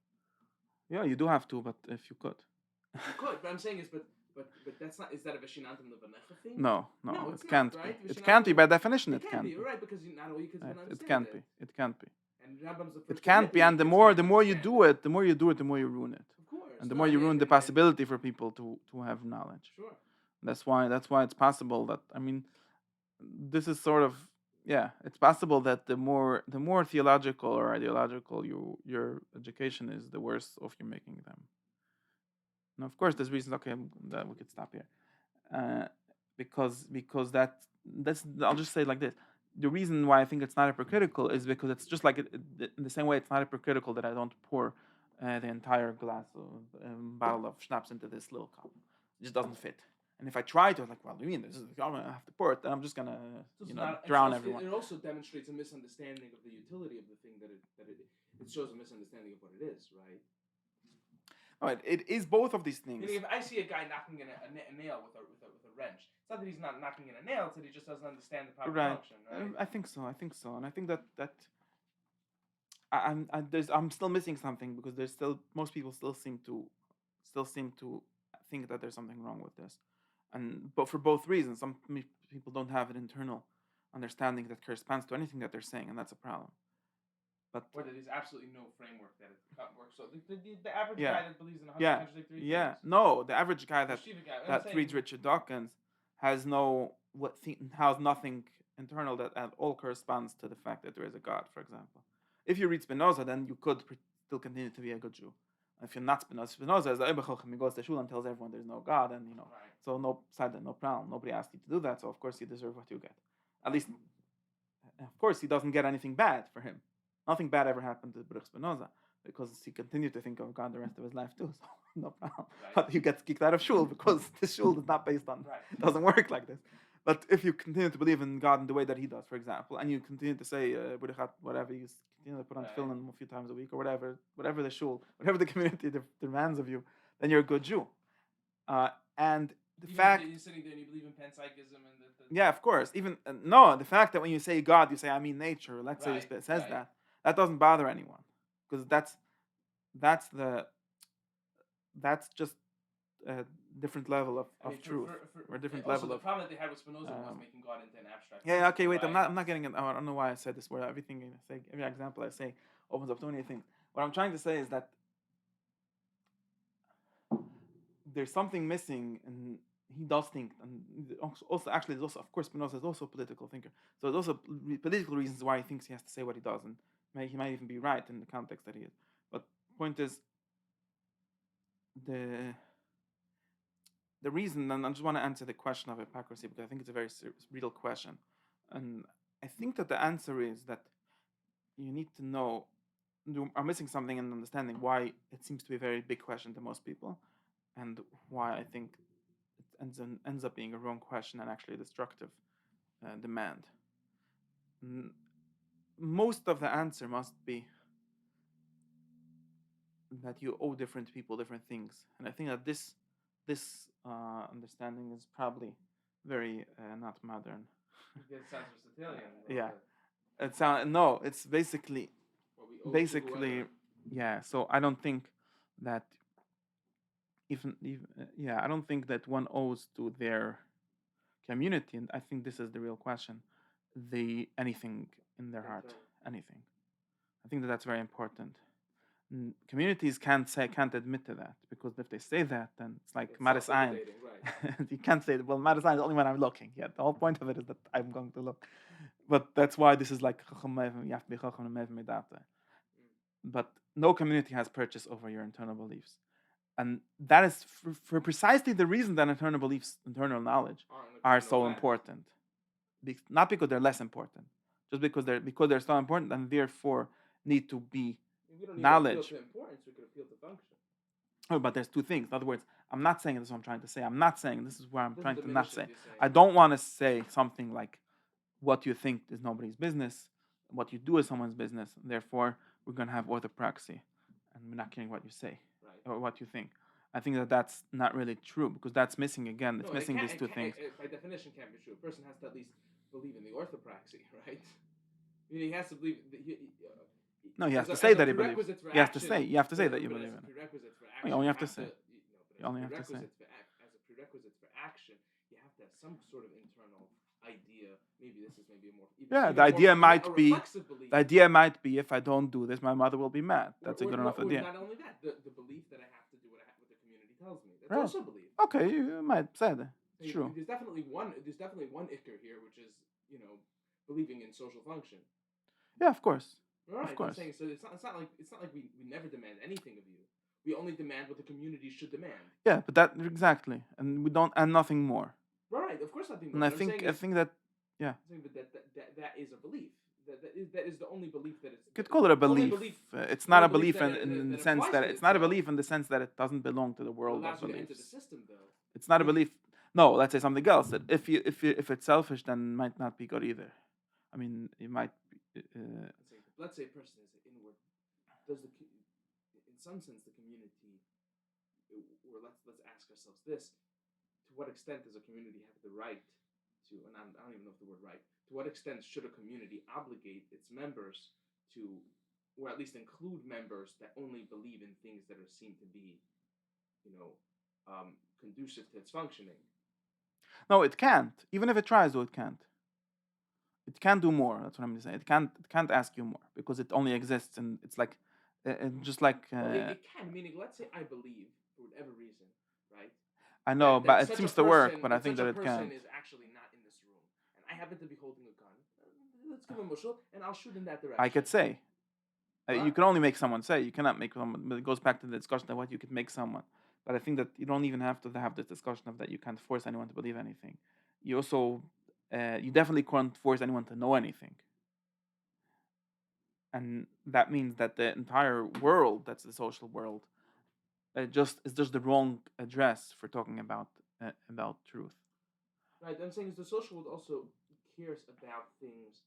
Yeah, you do have to, but if you could. You could, but I'm saying is, but that's not. Is that a Vishanantam Levanecha thing? No, No, it it's can't not, right? be. It can't be by definition. It It can can't be. be. You're right because not all your kids are Right. going to It understand can't it. be. It can't be. And Rambam's the first It can't to be, admit and that the your more kids the can't more you understand do it, the more you do it, the more you ruin it, Of course. and the No, more you ruin the and- possibility for people to have knowledge. Sure. That's why it's possible that this is sort of it's possible that the more theological or ideological your education is, the worse off you're making them. Now, of course, there's reasons. Okay, that we could stop here, because that's I'll just say it like this. The reason why I think it's not hypocritical is because it's just like in the same way it's not hypocritical that I don't pour the entire glass of bottle of schnapps into this little cup. It just doesn't fit. And if I try to, like, well, you mean this is I'm gonna have to pour it, then I'm just gonna drown everyone. It also demonstrates a misunderstanding of the utility of the thing it shows a misunderstanding of what it is, right? All right, it is both of these things. Meaning if I see a guy knocking in a nail with a wrench, it's not that he's not knocking in a nail; it's that he just doesn't understand the proper function, right? I think so, and I think that I'm still missing something because there's still most people still seem to think that there's something wrong with this, but for both reasons. Some people don't have an internal understanding that corresponds to anything that they're saying, and that's a problem. But or that there's absolutely no framework that it works. So the average Yeah. guy that believes in 100 contradictory things, no, the average guy the Shiva guy, I'm that saying- reads Richard Dawkins has has nothing internal that at all corresponds to the fact that there is a God. For example, if you read Spinoza, then you could still continue to be a good Jew. If you're not Spinoza is the Eiber Chochem. He goes to shul and tells everyone there's no God, and Right. so no problem. Nobody asked you to do that, so of course you deserve what you get. At least, of course, he doesn't get anything bad for him. Nothing bad ever happened to Baruch Spinoza because he continued to think of God the rest of his life too. So no problem. Right. But he gets kicked out of shul because this shul is not based on. Right. It doesn't work like this. But if you continue to believe in God in the way that he does, for example, and you continue to say whatever, you continue to put on tefillin a few times a week or whatever the shul, whatever the community demands of you, then you're a good Jew. And the Even fact if you're sitting there and you believe in panpsychism and yeah, of course. Even no, the fact that when you say God, you say I mean nature. Let's say Right, it says right. that doesn't bother anyone because that's just a different level of truth or a different also level the of. problem that they had with Spinoza was making God into an abstract. Yeah, okay, wait. Right? I'm not getting it. I don't know why I said this word. Everything I say, every example I say opens up too many things. What I'm trying to say is that there's something missing, and he does think, and also actually there's also, of course, Spinoza is also a political thinker, so there's also political reasons why he thinks he has to say what he does, and he might even be right in the context that he is. But point is, the reason, and I just want to answer the question of hypocrisy because I think it's a very real question, and I think that the answer is that you need to know you are missing something in understanding why it seems to be a very big question to most people, and why I think it ends up being a wrong question and actually a destructive demand. Most of the answer must be that you owe different people different things, and I think that this understanding is probably very not modern. It sounds Aristotelian. Yeah, it sounds no. It's basically What we owe to basically whoever. yeah. So I don't think that even yeah, I don't think that one owes to their community, and I think this is the real question. The anything in their heart, Internal. anything. I think that that's very important. Communities can't admit to that, because if they say that, then it's like It's Maris Ein. self-validating, right? You can't say, well, Maris Ein is only when I'm looking. Yeah, the whole point of it is that I'm going to look. But that's why this is like you have to be chacham medata. But no community has purchase over your internal beliefs, and that is for precisely the reason that internal beliefs, internal knowledge, are so important. Not because they're less important, just because they're so important, and therefore need to be We don't need knowledge. to appeal to importance. We could appeal to function. Oh, but there's two things. In other words, I'm not saying this is what I'm trying to say. I'm not saying this is where I'm trying to not say. I don't want to say something like what you think is nobody's business, what you do is someone's business. Therefore, we're going to have orthopraxy, and we're not caring what you say or what you think. I think that that's not really true, because that's missing again. It's missing these two things. It by definition can't be true. A person has to at least believe in the orthopraxy, right? I mean, he has to believe. No, you have to say that he believes. You have to say that you but believe as a in it. prerequisite for action, You only have to say. You only have to say. As a prerequisite for action, you have to have some sort of internal idea. Maybe this is maybe a more. Yeah, the idea might be. The idea might be, if I don't do this, my mother will be mad. That's a good enough idea. Not only that, the belief that I have to do what the community tells me. That's right. also a belief. Okay, you might say that. It's true. There's definitely one ikr here, which is believing in social function. Yeah, of course. Right. Of course. I'm saying, so it's not like we never demand anything of you. We only demand what the community should demand. Yeah, but that exactly, and we don't, and nothing more. Right. Of course, nothing more. And I think that yeah. That is a belief. That is the only belief that is. You could call it a belief. It's not a belief in the sense that it's not a belief in the sense that it doesn't belong to the world of beliefs. Into the system, though. It's not a belief. No, let's say something else. That if it's selfish, then it might not be good either. I mean, it might. Let's say a person is inward. Does in some sense, the community, or let's ask ourselves this: to what extent does a community have the right to? And I don't even know if the word right. To what extent should a community obligate its members to, or at least include members that only believe in things that are seen to be, conducive to its functioning? No, it can't. Even if it tries, though, it can't. It can't do more. That's what I'm saying. It can't ask you more, because it only exists, and it's like, just like. It can. Meaning, let's say I believe for whatever reason, right? I know, but it seems to work. But I think that it can. Person is actually not in this room, and I happen to be holding a gun. Let's give him a mushal, and I'll shoot in that direction. I could say. You can only make someone say. You cannot make someone. But it goes back to the discussion of what you could make someone. But I think that you don't even have to have this discussion of that you can't force anyone to believe anything. You also, you definitely can't force anyone to know anything. And that means that the entire world, that's the social world, is just the wrong address for talking about truth. Right. I'm saying is the social world also cares about things.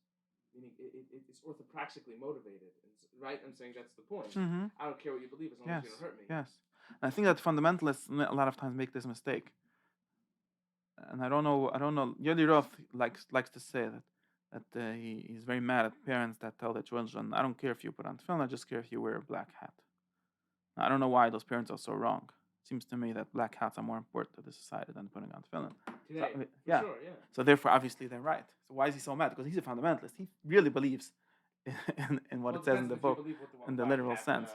Meaning it's orthopraxically motivated, right? I'm saying that's the point. Mm-hmm. I don't care what you believe as long as you don't hurt me. Yes. And I think that fundamentalists a lot of times make this mistake. And I don't know. Yoli Roth likes to say that he's very mad at parents that tell their children, "I don't care if you put on tefillin, I just care if you wear a black hat." Now, I don't know why those parents are so wrong. It seems to me that black hats are more important to the society than putting on tefillin. Today, so, yeah. Sure, yeah. So therefore, obviously, they're right. So why is he so mad? Because he's a fundamentalist. He really believes in what it says in the book, in the literal sense.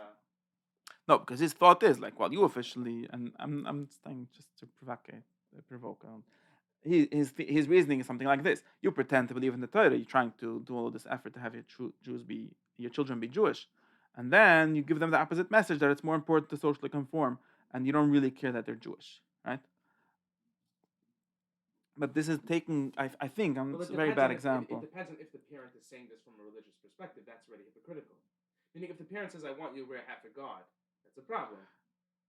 No, because his thought is like, well, you officially, and I'm saying just to provoke. His reasoning is something like this: you pretend to believe in the Torah, you're trying to do all this effort to have your children be Jewish, and then you give them the opposite message that it's more important to socially conform, and you don't really care that they're Jewish, right? But this is taking, I think, Well, it's it a very depends bad on it example. depends on if the parent is saying this from a religious perspective. That's already hypocritical. Meaning, if the parent says, "I want you to wear a hat for God," that's a problem.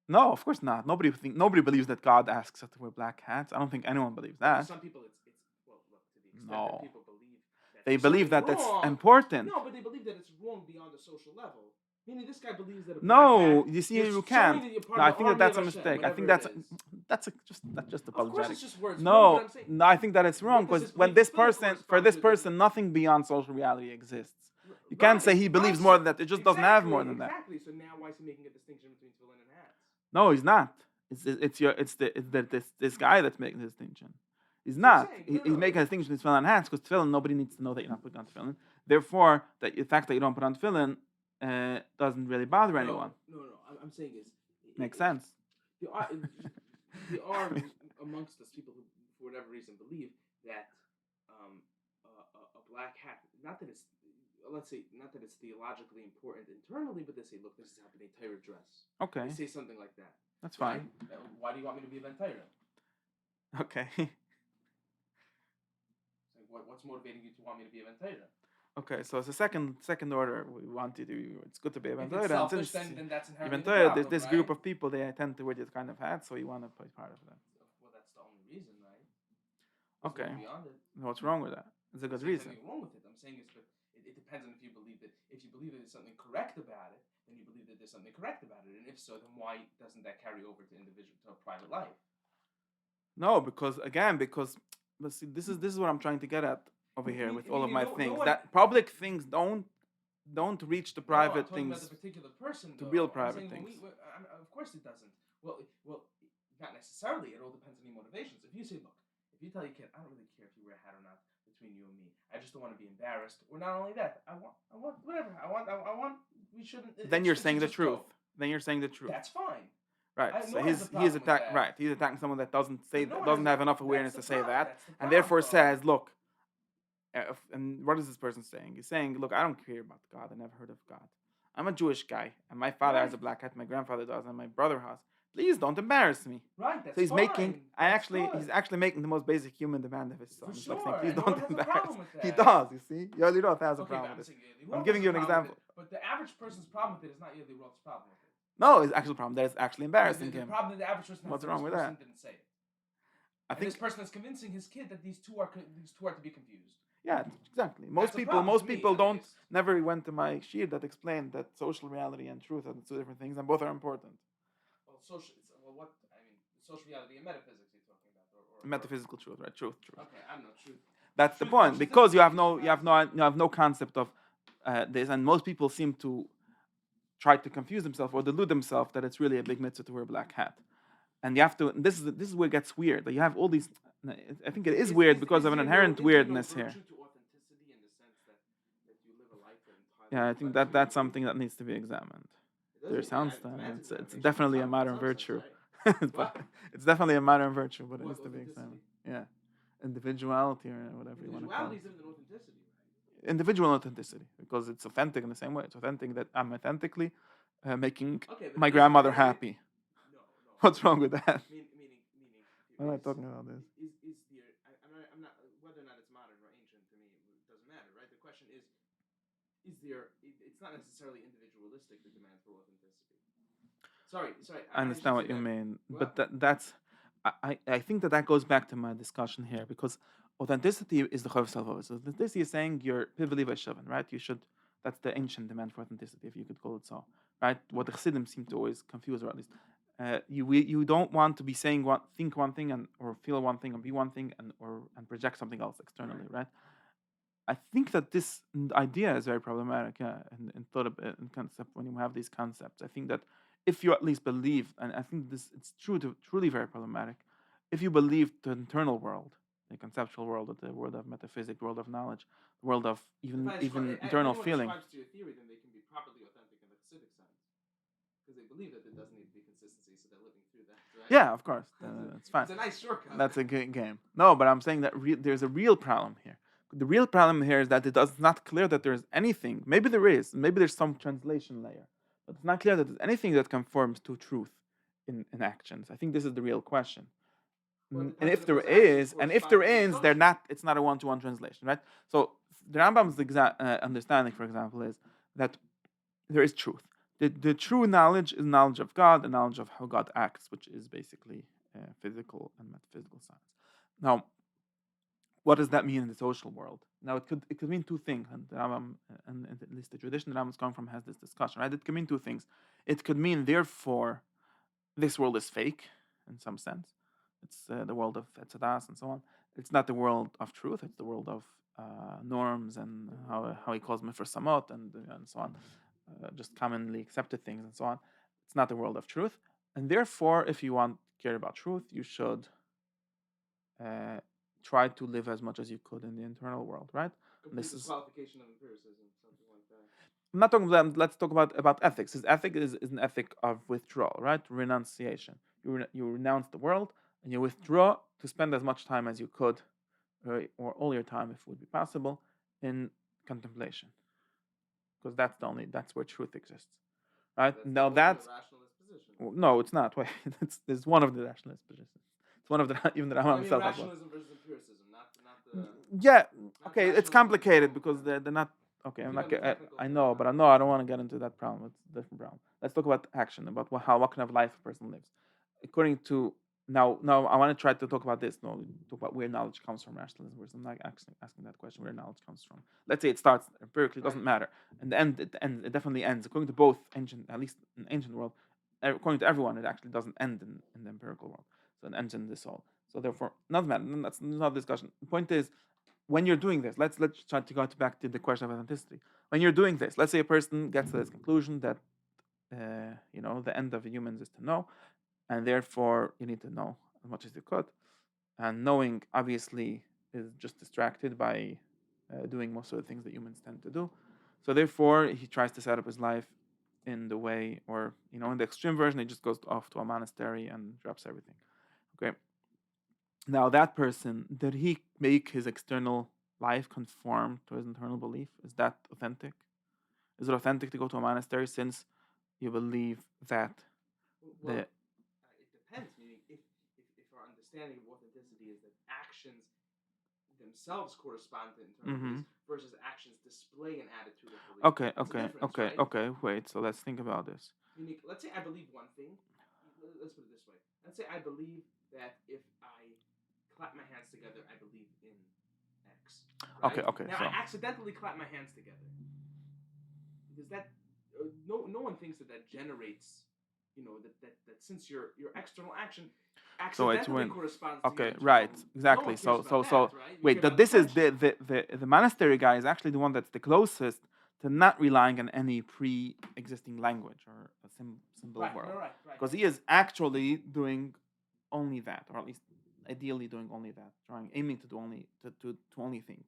No, of course not. Nobody believes that God asks us to wear black hats. I don't think anyone believes But for that. some people, it's well, look, to the extent that No, people believe that they there's believe something that that's wrong. important. No, but they believe that it's wrong beyond the social level. Meaning, this guy believes that a black No, hat, you see, you're you showing can't. that you're part No, of I the think that army of that's a Hashem, mistake. I think whatever it is. that's just Of course, apologetic. it's just words. No, but No, I'm saying no, I think that it's wrong what does because his when belief this still person, for correspond this to? person, nothing beyond social reality exists. You can't Right, say he right. believes more So than that. It just doesn't have more than that. exactly. So now, why is he making a distinction between tefillin and hats? No, he's not. It's this guy that's making the distinction. He's That's what I'm not. saying. He's making a distinction between tefillin and hats because tefillin, nobody needs to know that you're not putting on tefillin. Therefore, the fact that you don't put on tefillin doesn't really bother anyone. No. I'm saying is Makes sense. there are there are amongst us people who, for whatever reason, believe that a black hat. Not that it's let's say not that it's theologically important internally, but they say, look, this is how the Torah dress. Okay, They say something like that. that's Right? fine. Why do you want me to be a Ben Torah? Okay. Like, what's motivating you to want me to be a Ben Torah? Okay, so it's a second order. We want you to. It's good to be a If Torah, it's and selfish, since then that's inherently even the Torah, problem, this right? group of people they tend to wear this kind of hat, so you want to be part of that. Well, that's the only reason, right? There's Okay, nothing beyond it. what's wrong with that? It's a good There's reason. nothing wrong with it. I'm saying it's, but it depends on if you believe that. If you believe that there's something correct about it, then you believe that there's something correct about it. And if so, then why doesn't that carry over to private life? No, because let's see, this is what I'm trying to get at over here with all of my things. That public things don't reach the private I'm talking things, about the particular person, to though. real I'm private saying things. of course it doesn't. Well, not necessarily. It all depends on your motivations. If you say, look, if you tell your kid, I don't really care if you wear a hat or not between you and me. I just don't want to be embarrassed. Or not only that, I want whatever. I want. We shouldn't. Then you're saying the truth. Then you're saying the truth. That's fine. Right. I So know there's a he's problem with attack that. right. He's attacking someone that doesn't say No one doesn't has have enough awareness to that's say the that, That's the and problem, therefore though. says, look. And what is this person saying? He's saying, look, I don't care about God. I never heard of God. I'm a Jewish guy, and my father has a Right. black hat. My grandfather does, and my brother has. Please don't embarrass me. Right. That's So he's fine. making. That's good. He's actually making the most basic human demand of his son. For It's sure. like saying, please And no don't one has a embarrass. problem with He that. does. You see, Yoli Roth has a Okay, but problem I'm with it. saying Yoli I'm Roth giving has you a an problem with example. it, but the average person's problem with it is not Yoli Roth's problem with it. No, his actual problem that is actually embarrassing The him. problem that the average person has What's is wrong this with person that? didn't say it. I And think this person is convincing his kid that these two are to be confused. yeah, exactly. That's a problem Most to me, people at don't least. never went to my shir that explained that social reality and truth are two different things, and both are important. What I mean, social reality and metaphysics you're talking about, or Metaphysical truth, right? Truth. okay, I don't know truth. That's the Truth point, versus because you have different no concept of this, and most people seem to try to confuse themselves or delude themselves that it's really a big mitzvah to wear a black hat, and you have to. This is where it gets weird. That you have all these. I think it is weird because of an inherent weirdness here. To authenticity in the sense that you live a life that entirely Yeah, I think reflects that's who you something that needs to be examined. It There doesn't- sounds I- that semantic it's motivation, definitely a some- modern some sense, virtue, right? but What? it's definitely a modern virtue, but it What, needs to be examined. authenticity? Yeah, individuality or whatever you want to call Individuality it. is different than authenticity, right? Individual authenticity, because it's authentic in the same way. It's authentic that I'm authentically making Okay, but my is grandmother there- happy. No. What's wrong with that? Meaning. Why am I talking about this? Is there? I'm not whether or not it's modern or ancient to me. It doesn't matter, right? The question is there? It's not necessarily individualistic, the demand for authenticity. Sorry. I understand what you mean, What? but that's I think that goes back to my discussion here because authenticity is the chav salvos. So authenticity is saying you're piveli v'shavan, right? You should. That's the ancient demand for authenticity, if you could call it so, right? What the Chassidim seem to always confuse, or at least you don't want to be saying think one thing and or feel one thing and be one thing and project something else externally, right? I think that this idea is very problematic, yeah, in thought of in concept when you have these concepts. I think that if you at least believe, and I think this it's truly very problematic, if you believe the internal world, the conceptual world, the world of metaphysics, the world of knowledge, the world of even internal feeling. If anyone ascribes to your theory, then they can be properly authentic in the Hasidic sense, because they believe that there doesn't need to be consistency, so they're living through that, right? Yeah, of course, it's fine. It's a nice shortcut. That's a good game. No, but I'm saying that there's a real problem here. The real problem here is that it's not clear that there's anything. Maybe there is. Maybe there's some translation layer, but it's not clear that there's anything that conforms to truth in actions. I think this is the real question. Well, it And depends if if there those actions is, and if there correspond to is, the they're structure. not. It's not a one-to-one translation, right? So the Rambam's understanding, for example, is that there is truth. The true knowledge is knowledge of God, the knowledge of how God acts, which is basically physical and metaphysical science. Now, what does that mean in the social world? Now, it could mean two things, and the Rambam, and at least the tradition that Rambam's come from has this discussion, right? It could mean two things. It could mean, therefore, this world is fake in some sense. It's the world of Etzadas and so on. It's not the world of truth. It's the world of norms and how he calls me for samot and so on, just commonly accepted things and so on. It's not the world of truth, and therefore, if you care about truth, you should try to live as much as you could in the internal world, right? Complete disqualification of empiricism, something like that. I'm not talking about. Let's talk about ethics. His ethic is an ethic of withdrawal, right? Renunciation. You renounce the world and you withdraw to spend as much time as you could, or all your time, if it would be possible, in contemplation, because that's where truth exists, right? That's Now the that's rationalist position. no, it's not. Wait, it's one of the rationalist positions. It's one of the even the Rambam I mean, himself. rationalism versus empiricism, not the. Yeah, Not okay, it's rationalism complicated itself, because yeah. they're not. Okay, I'm You not. know the technical I know, but I know I don't want to get into that problem. It's a different problem. Let's talk about action, about what kind of life a person lives. According to now, I want to try to talk about this. No, talk about where knowledge comes from, rationalism. Versus I'm not actually asking that question. Where knowledge comes from? Let's say it starts empirically. It doesn't matter. And the end, it definitely ends. According to both ancient, at least in the ancient world, according to everyone, it actually doesn't end in the empirical world. So it ends in the soul. So therefore, not matter. That's not a discussion. The point is, when you're doing this, let's try to go back to the question of authenticity. When you're doing this, let's say a person gets to this conclusion that the end of humans is to know, and therefore you need to know as much as you could. And knowing obviously is just distracted by doing most of the things that humans tend to do. So therefore, he tries to set up his life in the way, or in the extreme version, he just goes off to a monastery and drops everything. Okay. Now, that person, did he make his external life conform to his internal belief? Is that authentic? Is it authentic to go to a monastery since you believe that Well, the it depends. Meaning, if our understanding of authenticity is that actions themselves correspond to internal beliefs versus actions display an attitude of belief. Okay, That's a okay, difference, okay, right? okay. Wait, so let's think about this. Meaning, let's say I believe one thing. Let's put it this way. Let's say I believe that if I clap my hands together, I believe in X. Right? Okay, Now so I accidentally clap my hands together. Does that no one thinks that generates that since your external action accidentally corresponds to your okay, internal. right, No exactly. one cares So about so that, right? We wait, care that about this is intention. the monastery guy is actually the one that's the closest to not relying on any pre-existing language or a symbol Right, world, right. because he is actually doing only that, or at least ideally doing only that, aiming to do only to only think,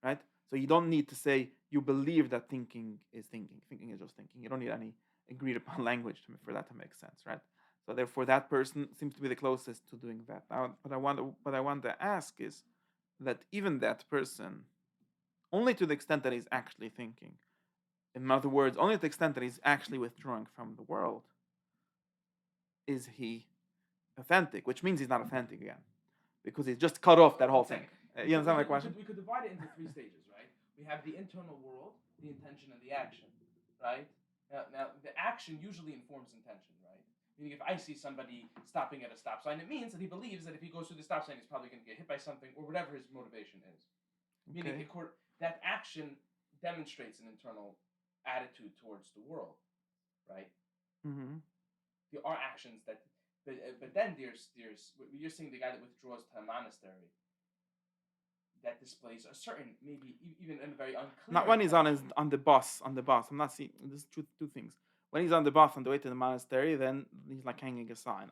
right? So you don't need to say you believe that thinking is thinking. Thinking is just thinking. You don't need any agreed upon language for that to make sense, right? So therefore, that person seems to be the closest to doing that. Now, what I want to ask is that even that person, only to the extent that he's actually thinking, in other words, only to the extent that he's actually withdrawing from the world, is he authentic? Which means he's not authentic again, because he's just cut off that whole thing. You understand my question? We could divide it into three stages, right? We have the internal world, the intention, and the action, right? Now the action usually informs intention, right? Meaning, if I see somebody stopping at a stop sign, it means that he believes that if he goes through the stop sign, he's probably going to get hit by something or whatever his motivation is. Meaning, that action demonstrates an internal attitude towards the world, right? Mm-hmm. There are actions that, but then there's you're saying the guy that withdraws to a monastery that displays a certain, maybe even in a very unclear. Not when he's on the bus. I'm not seeing. There's two things. When he's on the bus on the way to the monastery, then he's like hanging a sign.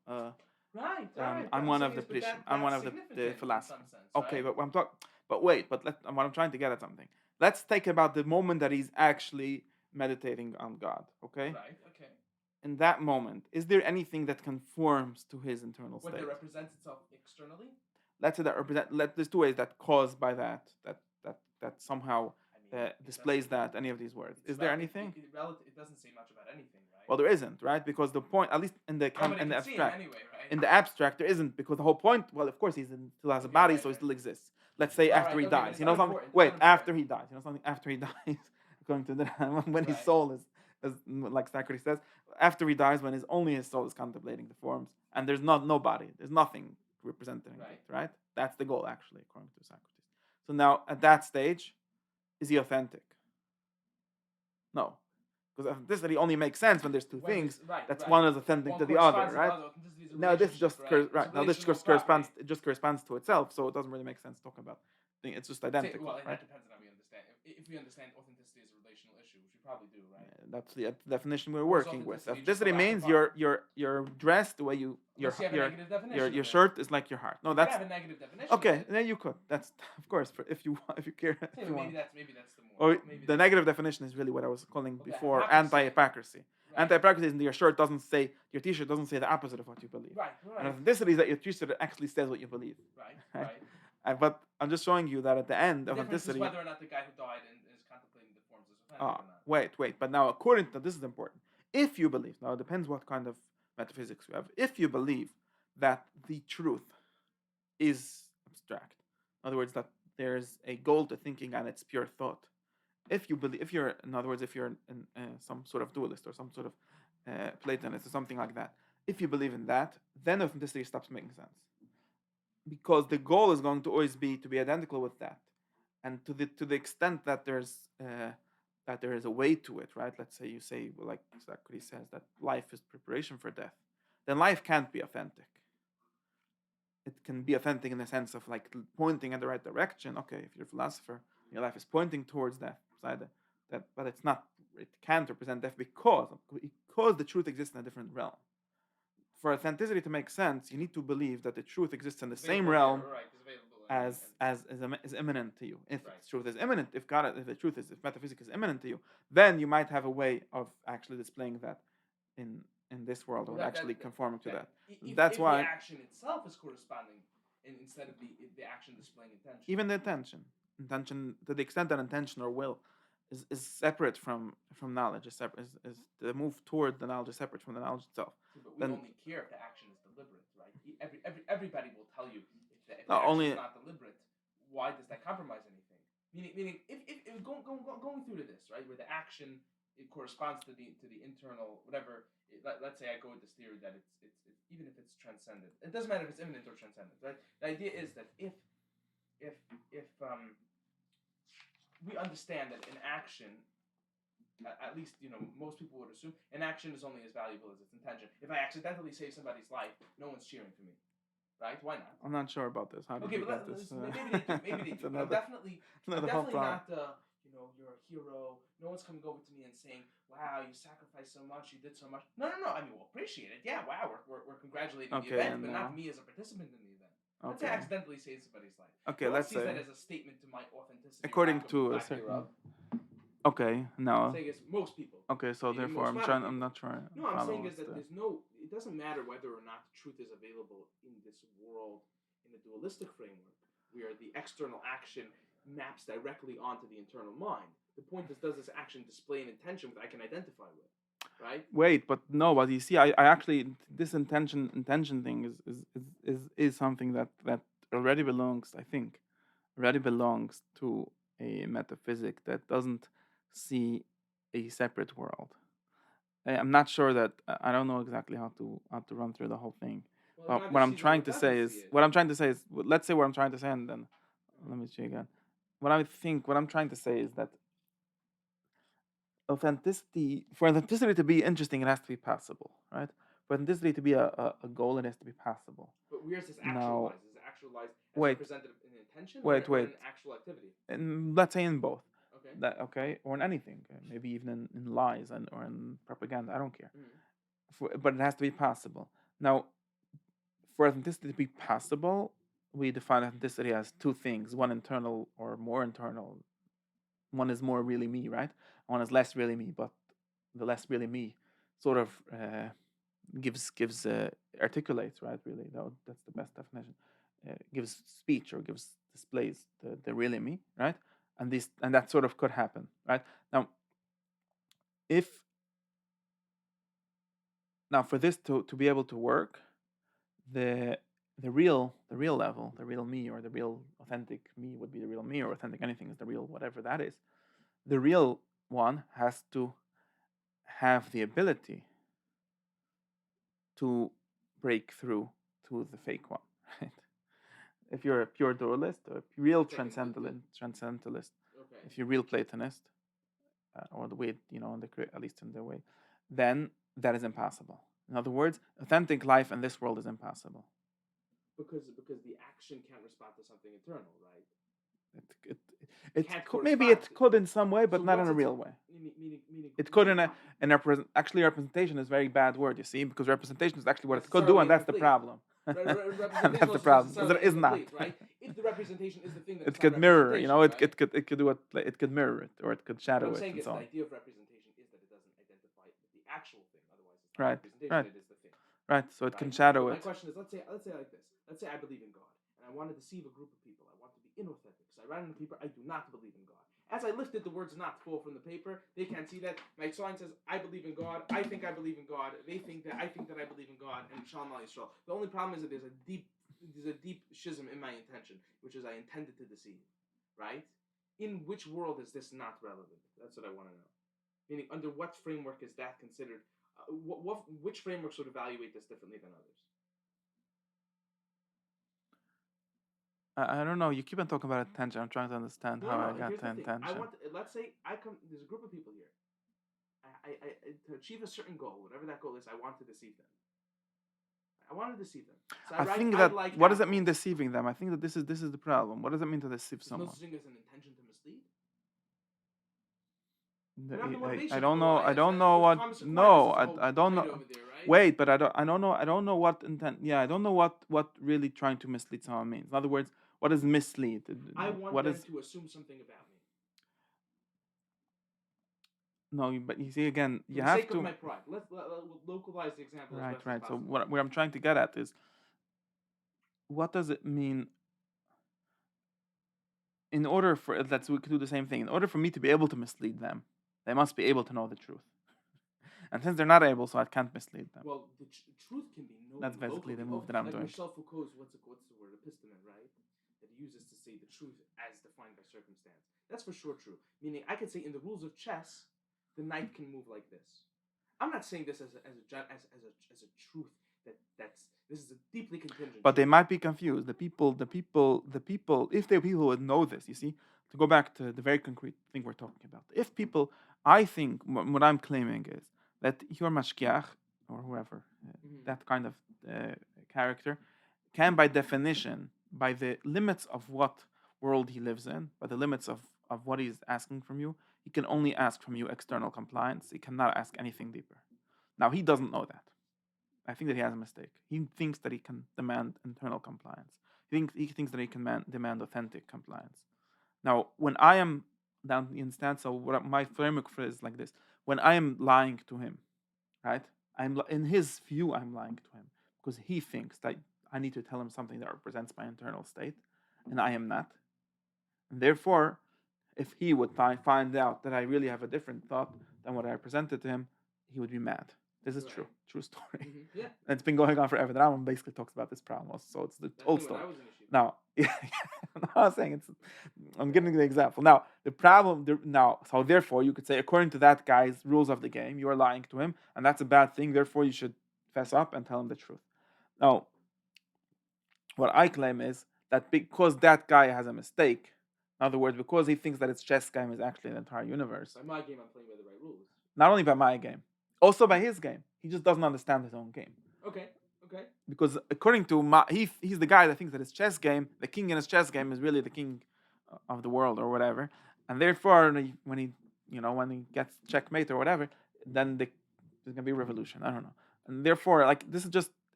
Right. I'm one of the Prishim. I'm one of the philosophers. Okay, right? but I'm talking. But wait, what I'm trying to get at something. Let's think about the moment that he's actually meditating on God. Okay. Right. Okay. in that moment, is there anything that conforms to his internal What state? that represents itself externally? Let's say that there's two ways that caused by that somehow displays that any of these words. Is there anything? It doesn't say much about anything, right? Well, there isn't, right? Because the point, at least in the Nobody in the can see him abstract, anyway, right? in the abstract, there isn't, because the whole point. Well, of course, still has a Okay, body, right, so he right. still exists. Let's say All after right, he okay, but dies, it's you know something. unimportant, it's Wait, unimportant. after he dies, you know something. After he dies, according to the when his Right. soul is like Socrates says, after he dies, when only his soul is contemplating the forms, and there's no body, there's nothing representing Right. it, right? That's the goal, actually, according to Socrates. So now, at that stage, is he authentic? No, because authenticity only makes sense when there's two When things. right, That's right. one is authentic One to the other, corresponds to the right? other. Authenticity is a Now this just relationship, right? right now this It's a just relational corresponds property. it just corresponds to itself, so it doesn't really make sense talking about thing. It's just identical, Well, right? that depends on how we understand. If we understand authenticity as a relational issue, which we probably do, right? That's the definition we're Or is working with. authenticity just a Authenticity lack of means body? you're dressed the way you Unless you have a negative definition your of it. shirt is like your heart. No, You that's could have a negative definition okay. of it. Then you could. That's of course if you care. Say, If but you want. maybe that's the more. Or Maybe the negative definition is really what I was calling Okay, before hypocrisy. anti-hypocrisy. Right. Anti-hypocrisy is your shirt doesn't say, your T-shirt doesn't say the opposite of what you believe. Right, And right, authenticity is that your T-shirt actually says what you believe. right, Right. right. But I'm just showing you that at the end, The difference is authenticity. whether or not the guy who died and is contemplating the forms is authentic or not. Wait. But now, according to this is important. If you believe, now it depends what kind of metaphysics you have. If you believe that the truth is abstract, in other words, that there's a goal to thinking and it's pure thought. If you believe, if you're, in other words, if you're some sort of dualist or some sort of Platonist or something like that, if you believe in that, then authenticity stops making sense, because the goal is going to always be to be identical with that, and to the extent that there is a way to it, right? Let's say you say, well, like Socrates says, that life is preparation for death, then life can't be authentic. It can be authentic in the sense of like pointing in the right direction. Okay, if you're a philosopher, your life is pointing towards death, but it's not. It can't represent death because the truth exists in a different realm. For authenticity to make sense, you need to believe that the truth exists in the same realm as imminent to you. If Right. the truth is imminent, if metaphysics is imminent to you, then you might have a way of actually displaying that in this world, or actually conforming to that. That's why the action itself is corresponding, instead of the action displaying intention. even the intention to the extent that intention or will is separate from knowledge, is separate, is the move toward the knowledge is separate from the knowledge itself. But we Then only care if the action is deliberate, right? Everybody will tell you if the No, action only- is not deliberate, why does that compromise anything? Meaning if going through to this, right, where the action it corresponds to the internal whatever. Let's say I go with this theory that it's even if it's transcendent, it doesn't matter if it's immanent or transcendent, right? The idea is that if we understand that an action, at least most people would assume an action is only as valuable as its intention. If I accidentally save somebody's life, no one's cheering for me, right? Why not? I'm not sure about this. How do Okay, you but get this? maybe they do. But I'm definitely whole problem. not. You're a hero. No one's coming over to me and saying, "Wow, you sacrificed so much. You did so much." No. I mean, we'll appreciate it. Yeah, wow, we're congratulating the event, but not me as a participant in the event. Let's say I accidentally save somebody's life. Okay, no let's one sees say that as a statement to my authenticity. according to a certain. Okay, no. I'm saying is most people. Okay, so Maybe therefore most modern I'm people. not sure. No, I'm saying is that there's no. It doesn't matter whether or not the truth is available in this world in a dualistic framework, where the external action maps directly onto the internal mind. The point is, does this action display an intention that I can identify with, right? Wait, but no, but you see, I actually this intention thing is something that already belongs, I think, already belongs to a metaphysic that doesn't see a separate world. I'm not sure that I don't know exactly how to run through the whole thing. Well, What I'm trying to say is let's say what I'm trying to say, and then let me see again. What I'm trying to say is that for authenticity to be interesting, it has to be passable, right? For authenticity to be a goal, it has to be passable. But where's this Now, actualized? Is it actualized as wait. represented in intention Wait. or in actual activity? And let's say in both. Okay. Or in anything, maybe even in lies or in propaganda. I don't care. Mm-hmm. But it has to be passable. Now, for authenticity to be passable, we define authenticity as two things: one internal or more internal. One is more really me, right? One is less really me, but the less really me sort of gives articulates, right? Really, that's the best definition. Gives speech or displays the really me, right? And that sort of could happen, right? Now, if now for this to be able to work, the real level, the real me, or the real authentic me would be the real me, or authentic anything is the real whatever that is. The real one has to have the ability to break through to the fake one. Right? If you're a pure dualist or a real transcendentalist, Okay. if you're real Platonist, or the way at least in their way, then that is impossible. In other words, authentic life in this world is impossible. Because the action can't respond to something eternal, right? Maybe it could in some way, but So not in a what's real way. Meaning, It could actually representation is very bad word, you see, because representation is actually what it could do, and that's the problem. And that's the problem. Because it is not. Right? If the representation is the thing that It could mirror, it right? could do it could mirror it, or it could shadow What I'm it, saying and is so the on. idea of representation is that it doesn't identify the actual thing. Otherwise, it's not Right, representation. right, It is the thing. right. So it Right? can shadow But my it. question is, let's say like this. Let's say I believe in God, and I want to deceive a group of people. I want to be inauthentic. So I write on the paper, I do not believe in God. As I lifted, the words "not" fall from the paper. They can't see that. My sign says, "I believe in God. I think I believe in God. They think that I think that I believe in God." And Shalom Al Yisrael. The only problem is that there's a deep schism in my intention, which is I intended to deceive. Right? In which world is this not relevant? That's what I want to know. Meaning, under what framework is that considered? Which frameworks would evaluate this differently than others? I don't know. You keep on talking about attention. I'm trying to understand how I got Here's to the thing. intention. Let's say I come. There's a group of people here. To achieve a certain goal, whatever that goal is, I want to deceive them. I want to deceive them. So I think that what does it mean deceiving them? I think that this is the problem. What does it mean to deceive someone? No such thing as an intention to mislead. I don't know. I don't know what. No, I don't know. Wait, but I don't know. I don't know what intent. Yeah, I don't know what really trying to mislead someone means. In other words, what is mislead? I want what them is, to assume something about me. No, but you see again, For you the have sake to. of my pride, let's localize the example as Right, best as right. So possible. what I'm trying to get at is, what does it mean? In order for that, we could do the same thing. In order for me to be able to mislead them, they must be able to know the truth. And since they're not able, so I can't mislead them. Well, the truth can be known. That's basically the move that I'm doing. Like Michel Foucault's what's the word, episteme, right? That he uses to say the truth as defined by circumstance. That's for sure true. Meaning, I could say in the rules of chess, the knight can move like this. I'm not saying this as a truth that's this is a deeply contingent. But they might be confused. The people. If the people would know this, you see, to go back to the very concrete thing we're talking about. If people, I think what I'm claiming is that your mashkiach or whoever, that kind of character, can by definition, by the limits of what world he lives in, by the limits of what he's asking from you, he can only ask from you external compliance. He cannot ask anything deeper. Now he doesn't know that. I think that he has a mistake. He thinks that he can demand internal compliance. He thinks that he can demand authentic compliance. Now, when I am down in stance, so what my framework for is like this: when I am lying to him, right? I'm in his view, I'm lying to him because he thinks that I need to tell him something that represents my internal state, and I am not. And therefore, if he would find out that I really have a different thought than what I presented to him, he would be mad. This is true story. Yeah, and it's been going on forever. The Rambam basically talks about this problem also, so it's the old story. Now, I'm saying I'm giving the example. Now, the problem so therefore you could say, according to that guy's rules of the game, you are lying to him, and that's a bad thing. Therefore, you should fess up and tell him the truth. Now, what I claim is that because that guy has a mistake, in other words, because he thinks that his chess game is actually the entire universe. By my game, I'm playing by the right rules. Not only by my game, also by his game. He just doesn't understand his own game. Okay. Because according to he's the guy that thinks that his chess game, the king in his chess game, is really the king of the world or whatever, and therefore when he gets checkmate or whatever, then there's gonna be a revolution. I don't know, and therefore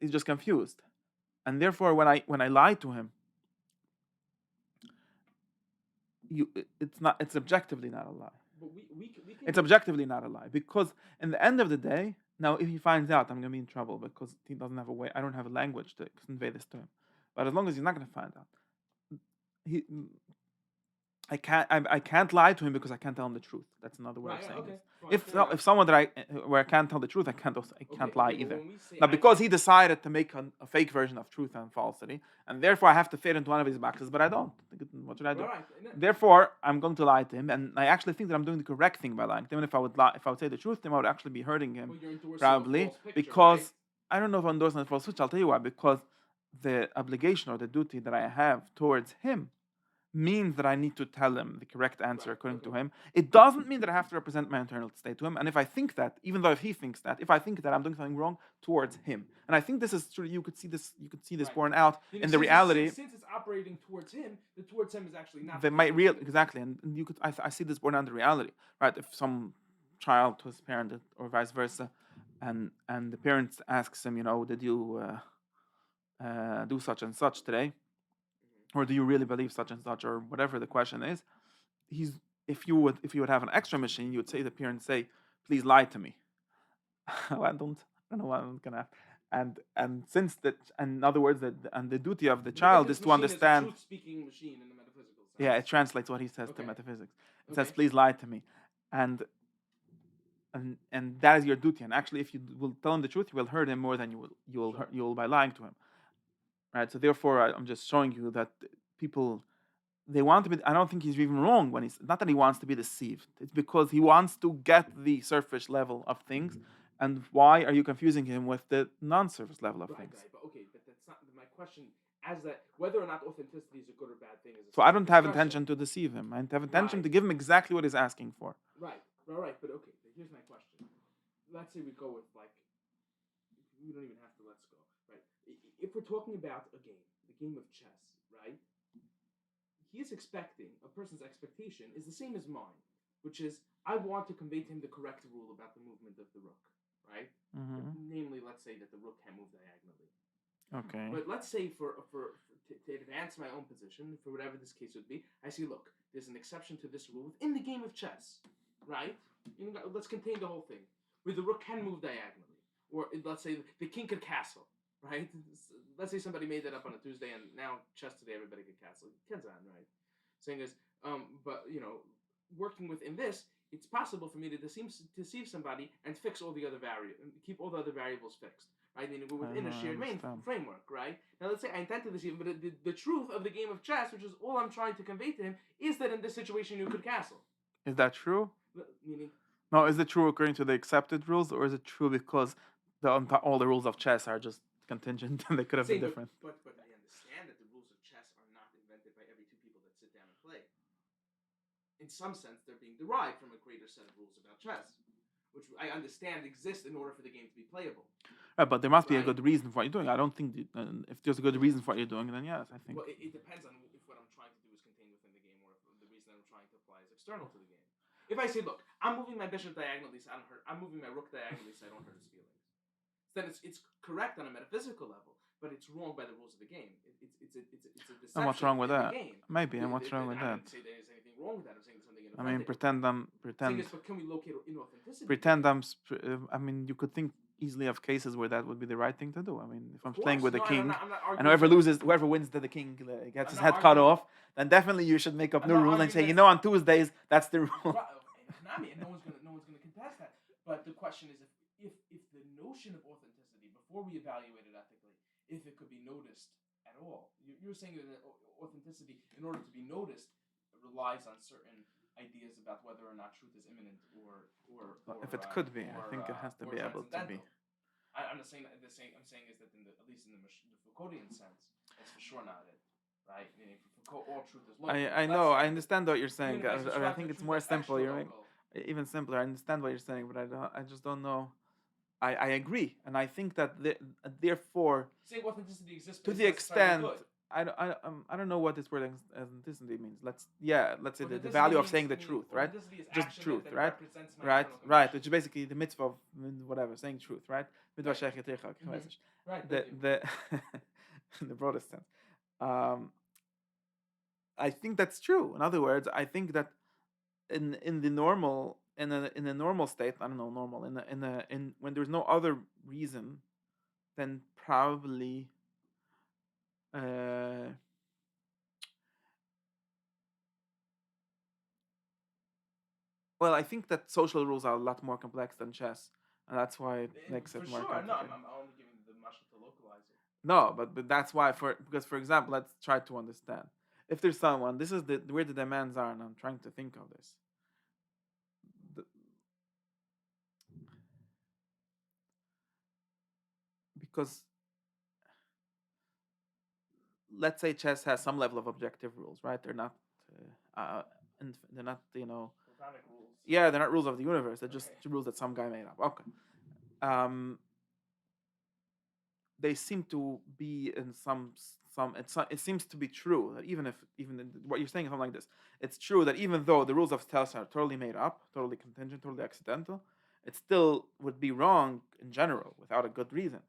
he's just confused, and therefore when I lie to him, it's objectively not a lie. But we can it's objectively not a lie because in the end of the day, Now, if he finds out, I'm going to be in trouble because he doesn't have a way. I don't have a language to convey this to him. But as long as he's not going to find out, he, I can't lie to him because I can't tell him the truth. That's another way of Right. saying Okay. this. Fine. If Fair enough. if someone that where I can't tell the truth, I can't lie Okay. But either. when we say Now, I because can't. he decided to make a fake version of truth and falsity, and therefore I have to fit into one of his boxes, but I don't. What should I do? Right. Therefore, I'm going to lie to him, and I actually think that I'm doing the correct thing by lying to him. And if I would lie, if I would say the truth, then I would actually be hurting him, Well, you're endorsing probably a false picture, because right? I don't know if I'm endorsing a false switch. I'll tell you why. Because the obligation or the duty that I have towards him means that I need to tell him the correct answer Right. according to Okay. him. It doesn't mean that I have to represent my internal state to him. And if I think that, even though if he thinks that, if I think that I'm doing something wrong towards him, and I think this is true, you could see this Right. borne out Meaning in the since reality. since it's operating towards him, the towards him is actually not. The my real exactly, and you could I see this borne out in the reality, right? If some child to his parent or vice versa, and the parent asks him, did you do such and such today, or do you really believe such and such, or whatever the question is, he's if you would have an extra machine, you would say the parent say, please lie to me. I don't know what I'm gonna have. And since that, in other words, that and the duty of the child is to understand. Truth speaking machine in the metaphysical sense. Yeah, it translates what he says to Okay. metaphysics. It Okay. says, please lie to me, and that is your duty. And actually, if you will tell him the truth, you will hurt him more than you will by lying to him, right? So therefore, I'm just showing you that people, they want to be. I don't think he's even wrong when he's not that he wants to be deceived. It's because he wants to get the surface level of things. And why are you confusing him with the non-surface level of things? Right. But okay, but that's not my question. As that whether or not authenticity is a good or bad thing is a So I separate don't have discussion. intention to deceive him. I have intention Right. to give him exactly what he's asking for. Right. But okay. But here's my question. Let's say we go with we don't even have to let's go. Right. If we're talking about a game of chess, right? He is expecting a person's expectation is the same as mine, which is I want to convey to him the correct rule about the movement of the rook, right? Mm-hmm. Namely, let's say that the rook can move diagonally. Okay. But let's say to advance my own position, for whatever this case would be, I say, look, there's an exception to this rule within the game of chess, right? Let's contain the whole thing, where the rook can move diagonally, or let's say the king could castle, right? Let's say somebody made that up on a Tuesday, and now chess today everybody could castle. Kenzan, right? Saying is, but working within this, it's possible for me to deceive somebody and fix all the other keep all the other variables fixed. Right? Meaning we're within a shared framework, right? Now let's say I intend to deceive him, but the truth of the game of chess, which is all I'm trying to convey to him, is that in this situation you could castle. Is that true? Meaning, No, is it true according to the accepted rules, or is it true because all the rules of chess are just contingent and they could have been different? But I understand that the rules of chess are not invented by every two people that sit down and play. In some sense, they're being derived from a greater set of rules about chess, which I understand exist in order for the game to be playable. Right, but there must be a good reason for what you're doing. I don't think if there's a good reason for what you're doing, then yes, I think. Well, it depends on if what I'm trying to do is contained within the game, or if the reason I'm trying to apply is external to the game. If I say, look, I'm moving my bishop diagonally, so I'm moving my rook diagonally, so I don't hurt his feelings. Then it's correct on a metaphysical level, but it's wrong by the rules of the game. It's a deception. And what's wrong with that? Game. Maybe. And what's wrong with that? I didn't say there's anything wrong with that. I'm saying something inauthentic. I mean, pretend. But can we locate inauthenticity? Pretend I mean, you could think easily of cases where that would be the right thing to do. I mean, if I'm playing with the king, and whoever wins the king gets his head cut off, then definitely you should make up new rules and say, on Tuesdays that's the rule. And no one's gonna contest that. But the question is, if the notion of authenticity, before we evaluate it ethically, if it could be noticed at all, you're saying that authenticity, in order to be noticed, relies on certain ideas about whether or not truth is imminent or if it could be, I think it has to be able to be. I'm not saying that. I'm saying is that at least in the Foucauldian sense, that's for sure not it, right? Meaning for Foucault, all truth is local. I know. I understand what you're saying. I think it's more simple. You're even simpler. I understand what you're saying, but I just don't know. I agree, and I think that therefore, saying authenticity exists to the extent. I don't know what this word authenticity means. Let's say the value of saying the truth, right? Just truth, right? Right. Which is basically the mitzvah of whatever, saying truth, right? Right. The the broadest sense. I think that's true. In other words, I think that in the normal in a normal state, I don't know, normal in when there's no other reason, then probably uh, well, I think that social rules are a lot more complex than chess, and that's why it makes For it more sure. No, complicated. I'm only giving the mashal to localize it. No, but that's why because for example, let's try to understand. If there's someone, this is the where the demands are, and I'm trying to think of this. The, because let's say chess has some level of objective rules, right? They're not, and they're not, Platonic rules. yeah, they're not rules of the universe. They're just Okay. rules that some guy made up. Okay. Um, they seem to be in it seems to be true that what you're saying is something like this. It's true that even though the rules of chess are totally made up, totally contingent, totally accidental, it still would be wrong in general without a good reason.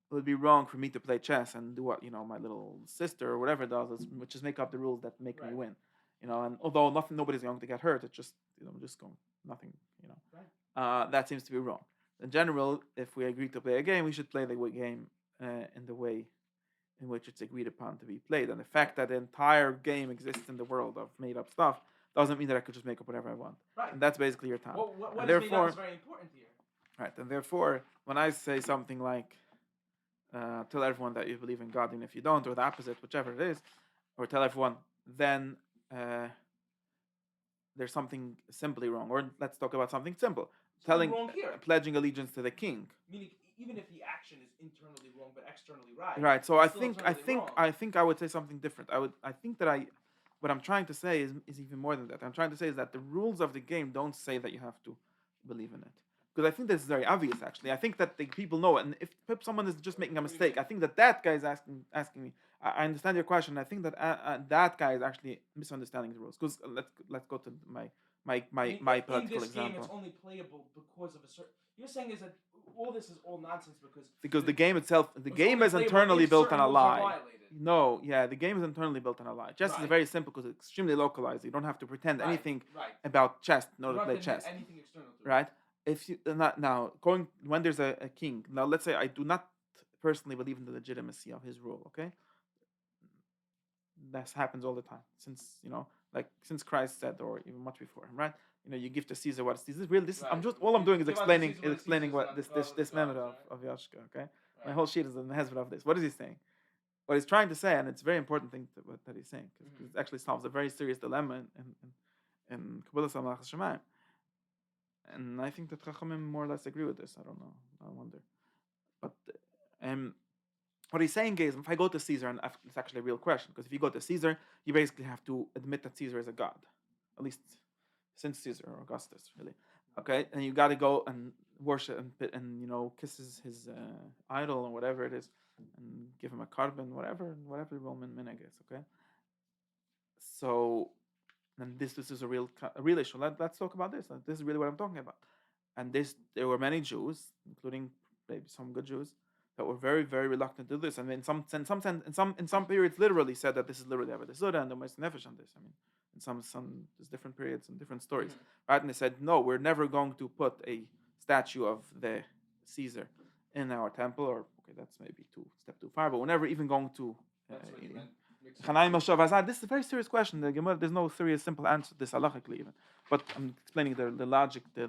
It would be wrong for me to play chess and do what my little sister or whatever does, which is make up the rules that make me win. And although nobody's going to get hurt, it's just just going nothing. That seems to be wrong. In general, if we agree to play a game, we should play the game in the way in which it's agreed upon to be played. And the fact that the entire game exists in the world of made up stuff doesn't mean that I could just make up whatever I want. Right. And that's basically your time. Well, what and is therefore, made up is very important here. Right. And therefore, when I say something like, tell everyone that you believe in God, and if you don't, or the opposite, whichever it is, or tell everyone, then there's something simply wrong. Or let's talk about something simple. Pledging allegiance to the king. Meaning, even if the action is internally wrong but externally right. Right. So I think I would say something different. I think that what I'm trying to say is even more than that. I'm trying to say is that the rules of the game don't say that you have to believe in it. Because I think that's very obvious. Actually, I think that the people know it. And if someone is just making a mistake, I think that guy is asking me. I understand your question. I think that that guy is actually misunderstanding the rules. Because let's go to my political example. Game, it's only playable because of a certain. You're saying is that all this is all nonsense because the game itself, the game is internally built on a lie. No, yeah, the game is internally built on a lie. Chess is very simple because it's extremely localized. You don't have to pretend anything about chess in order to play chess. Anything external to right? If you not now going when there's a king. Now let's say I do not personally believe in the legitimacy of his rule. Okay, that happens all the time since Christ said, or even much before him, right? You give to Caesar what is Caesar. Really, I'm just all I'm doing is explaining what this method of Yashka. Okay, my whole sheet is in the hezbollah of this. What is he saying? What he's trying to say, and it's a very important thing that he's saying, because it actually solves a very serious dilemma in Kabbalah Samach Shemayim. And I think that Chachamim more or less agree with this. I don't know. I wonder. But what he's saying is, if I go to Caesar, and it's actually a real question, because if you go to Caesar, you basically have to admit that Caesar is a god, at least since Caesar or Augustus, really. Okay, and you got to go and worship and kiss his idol or whatever it is, and give him a carbon, whatever Roman minhag is. Okay, so. And this is a real issue. Let's talk about this. This is really what I'm talking about. And there were many Jews, including maybe some good Jews, that were very, very reluctant to do this. And in some periods, literally said that this is literally Avodah Zarah and the Moshe Nefesh on this. I mean, in some there's different periods and different stories, right? And they said, no, we're never going to put a statue of the Caesar in our temple. Or okay, that's maybe step too far, but we're never even going to. This is a very serious question. There's no serious, simple answer to this halachically even. But I'm explaining the logic, the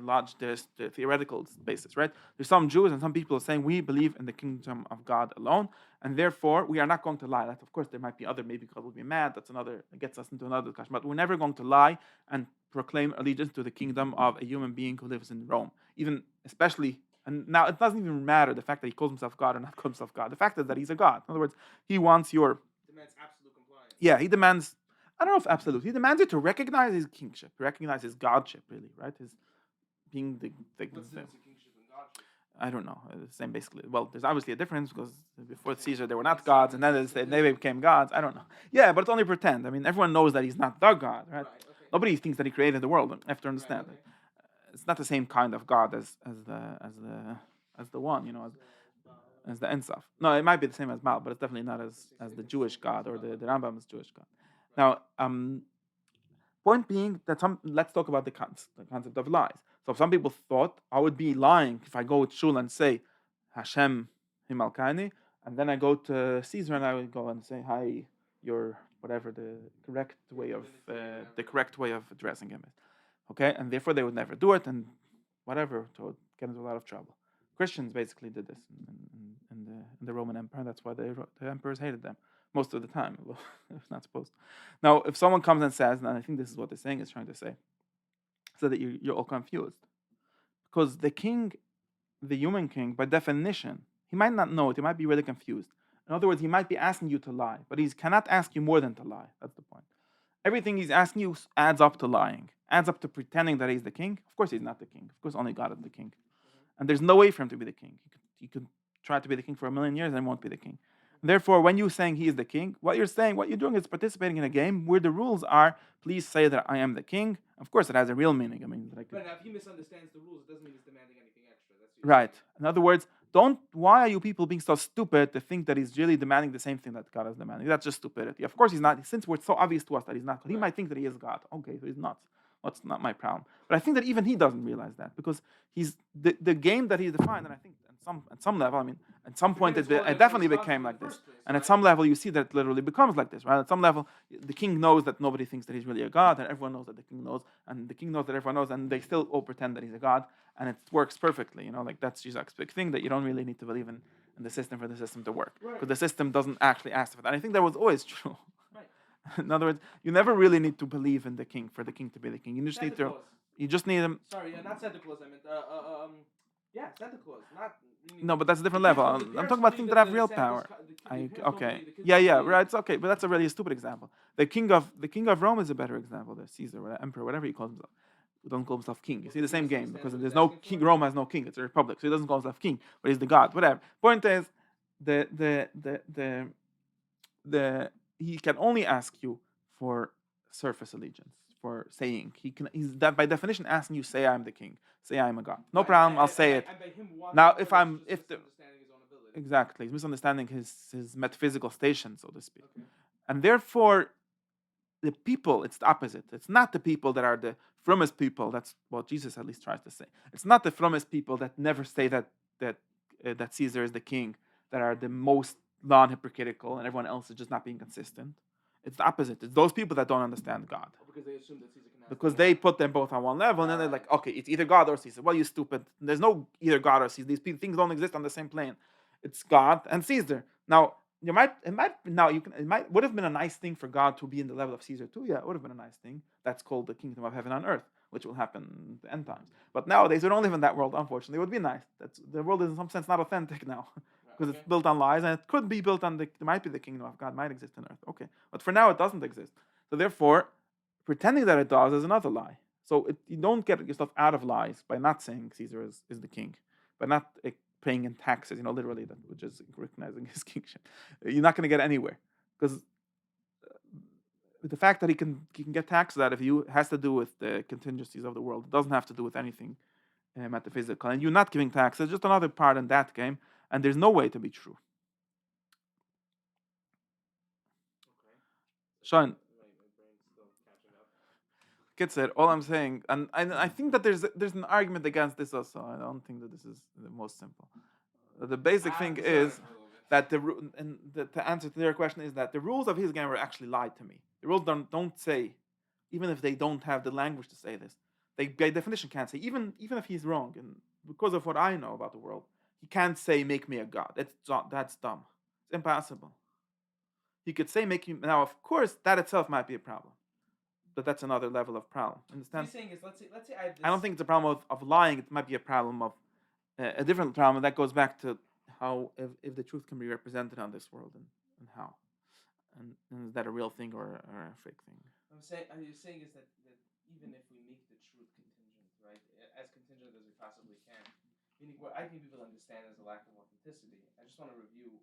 theoretical basis, right? There's some Jews and some people saying we believe in the kingdom of God alone, and therefore we are not going to lie. That, of course, there might be other, maybe God will be mad. It gets us into another discussion. But we're never going to lie and proclaim allegiance to the kingdom of a human being who lives in Rome, even especially. And now it doesn't even matter the fact that he calls himself God or not calls himself God. The fact is that he's a God. In other words, he wants your demands absolute compliance. Yeah, he demands. I don't know if absolute. He demands you to recognize his kingship, recognize his godship, really, right? His being the What's the difference between kingship and godship? I don't know. The same basically. Well, there's obviously a difference because before Caesar they were not gods, and then they became gods. I don't know. Yeah, but it's only pretend. I mean, everyone knows that he's not the God, right? Okay. Nobody thinks that he created the world. I have to understand. Okay. It's not the same kind of God as the one, as the Ensaf. No, it might be the same as Mal, but it's definitely not as the Jewish God or the Rambam's Jewish God. Now, point being that let's talk about the concept of lies. So some people thought I would be lying if I go to shul and say Hashem Himalkani, and then I go to Caesar and I would go and say hi, your whatever the correct way of addressing him is. Okay, and therefore they would never do it, and whatever, to get into a lot of trouble. Christians basically did this in the Roman Empire. That's why the emperors hated them most of the time. It's not supposed. Now, if someone comes and says, and I think this is what the saying is trying to say, so that you're all confused, because the king, the human king, by definition, he might not know it. He might be really confused. In other words, he might be asking you to lie, but he cannot ask you more than to lie. That's the point. Everything he's asking you adds up to lying, adds up to pretending that he's the king. Of course, he's not the king. Of course, only God is the king. And there's no way for him to be the king. He could try to be the king for 1,000,000 years and he won't be the king. Therefore, when you're saying he is the king, what you're saying, what you're doing is participating in a game where the rules are, please say that I am the king. Of course, it has a real meaning. I mean, but now if he misunderstands the rules, it doesn't mean he's demanding anything extra. That's right. In other words, why are you people being so stupid to think that he's really demanding the same thing that God is demanding? That's just stupidity. Of course he's not, since it's so obvious to us that he's not. He might think that he is God. Okay, so he's not. That's not my problem. But I think that even he doesn't realize that, because he's the game that he defined, and I think at some level, I mean, at some point it definitely became like this. And at some level you see that it literally becomes like this, right? At some level, the king knows that nobody thinks that he's really a god, and everyone knows that the king knows, and the king knows that everyone knows, and they still all pretend that he's a god, and it works perfectly. Like that's Yitzchok's big thing, that you don't really need to believe in the system for the system to work, because the system doesn't actually ask for that. And I think that was always true. In other words, you never really need to believe in the king for the king to be the king. You just need to. You just need him. Sorry, not Santa Claus. I meant yeah, Santa Claus. Not. No, but that's a different level. I'm talking about things that have real power. Okay. Yeah, right. It's okay, but that's a really stupid example. The king of Rome is a better example. The Caesar, or the emperor, whatever he calls himself. He doesn't call himself king. You see the same game, because there's no king. Rome has no king. It's a republic, so he doesn't call himself king, but he's the god. Whatever. Point is, the he can only ask you for surface allegiance, for saying he's that by definition asking you, say I'm the king, say I'm a god. No problem, I'll say it. Now if the exactly, he's misunderstanding his metaphysical station, so to speak. And therefore the people, it's the opposite. It's not the people that are the fromest people. That's what Jesus at least tries to say. It's not the fromest people that never say that Caesar is the king, that are the most non-hypocritical, and everyone else is just not being consistent. It's the opposite. It's those people that don't understand God. Because they assume that Caesar can. Because they put them both on one level, and then they're like, okay, it's either God or Caesar. Well, you stupid. There's no either God or Caesar. These things don't exist on the same plane. It's God and Caesar. Now, it might would have been a nice thing for God to be in the level of Caesar too. Yeah, it would have been a nice thing. That's called the kingdom of heaven on earth, which will happen in the end times. But nowadays we don't live in that world, unfortunately. It would be nice. The world is in some sense not authentic now, because it's built on lies, and it could be built on there might be the kingdom of God, might exist on earth. Okay, but for now it doesn't exist. So therefore, pretending that it does is another lie. So you don't get yourself out of lies by not saying Caesar is the king, by not paying in taxes, literally, that which is recognizing his kingship. You're not going to get anywhere, because the fact that he can get taxes out of you has to do with the contingencies of the world. It doesn't have to do with anything metaphysical. And you're not giving taxes, just another part in that game, and there's no way to be true. Sean, Kitzer, all I'm saying, and I think that there's an argument against this also. I don't think that this is the most simple. The basic thing is that the answer to their question is that the rules of his game were actually lied to me. The rules don't say, even if they don't have the language to say this, they by definition can't say, even if he's wrong, and because of what I know about the world, he can't say make me a god. That's dumb. It's impossible. He could say make you now. Of course, that itself might be a problem, but that's another level of problem. Understand? What you're saying is, let's say I have this. I don't think it's a problem of lying. It might be a problem of a different problem, and that goes back to how if the truth can be represented on this world, and how, and is that a real thing or a fake thing? Are you saying is that even if we make the truth contingent, right, as contingent as we possibly can, meaning what I think people understand is a lack of authenticity. I just want to review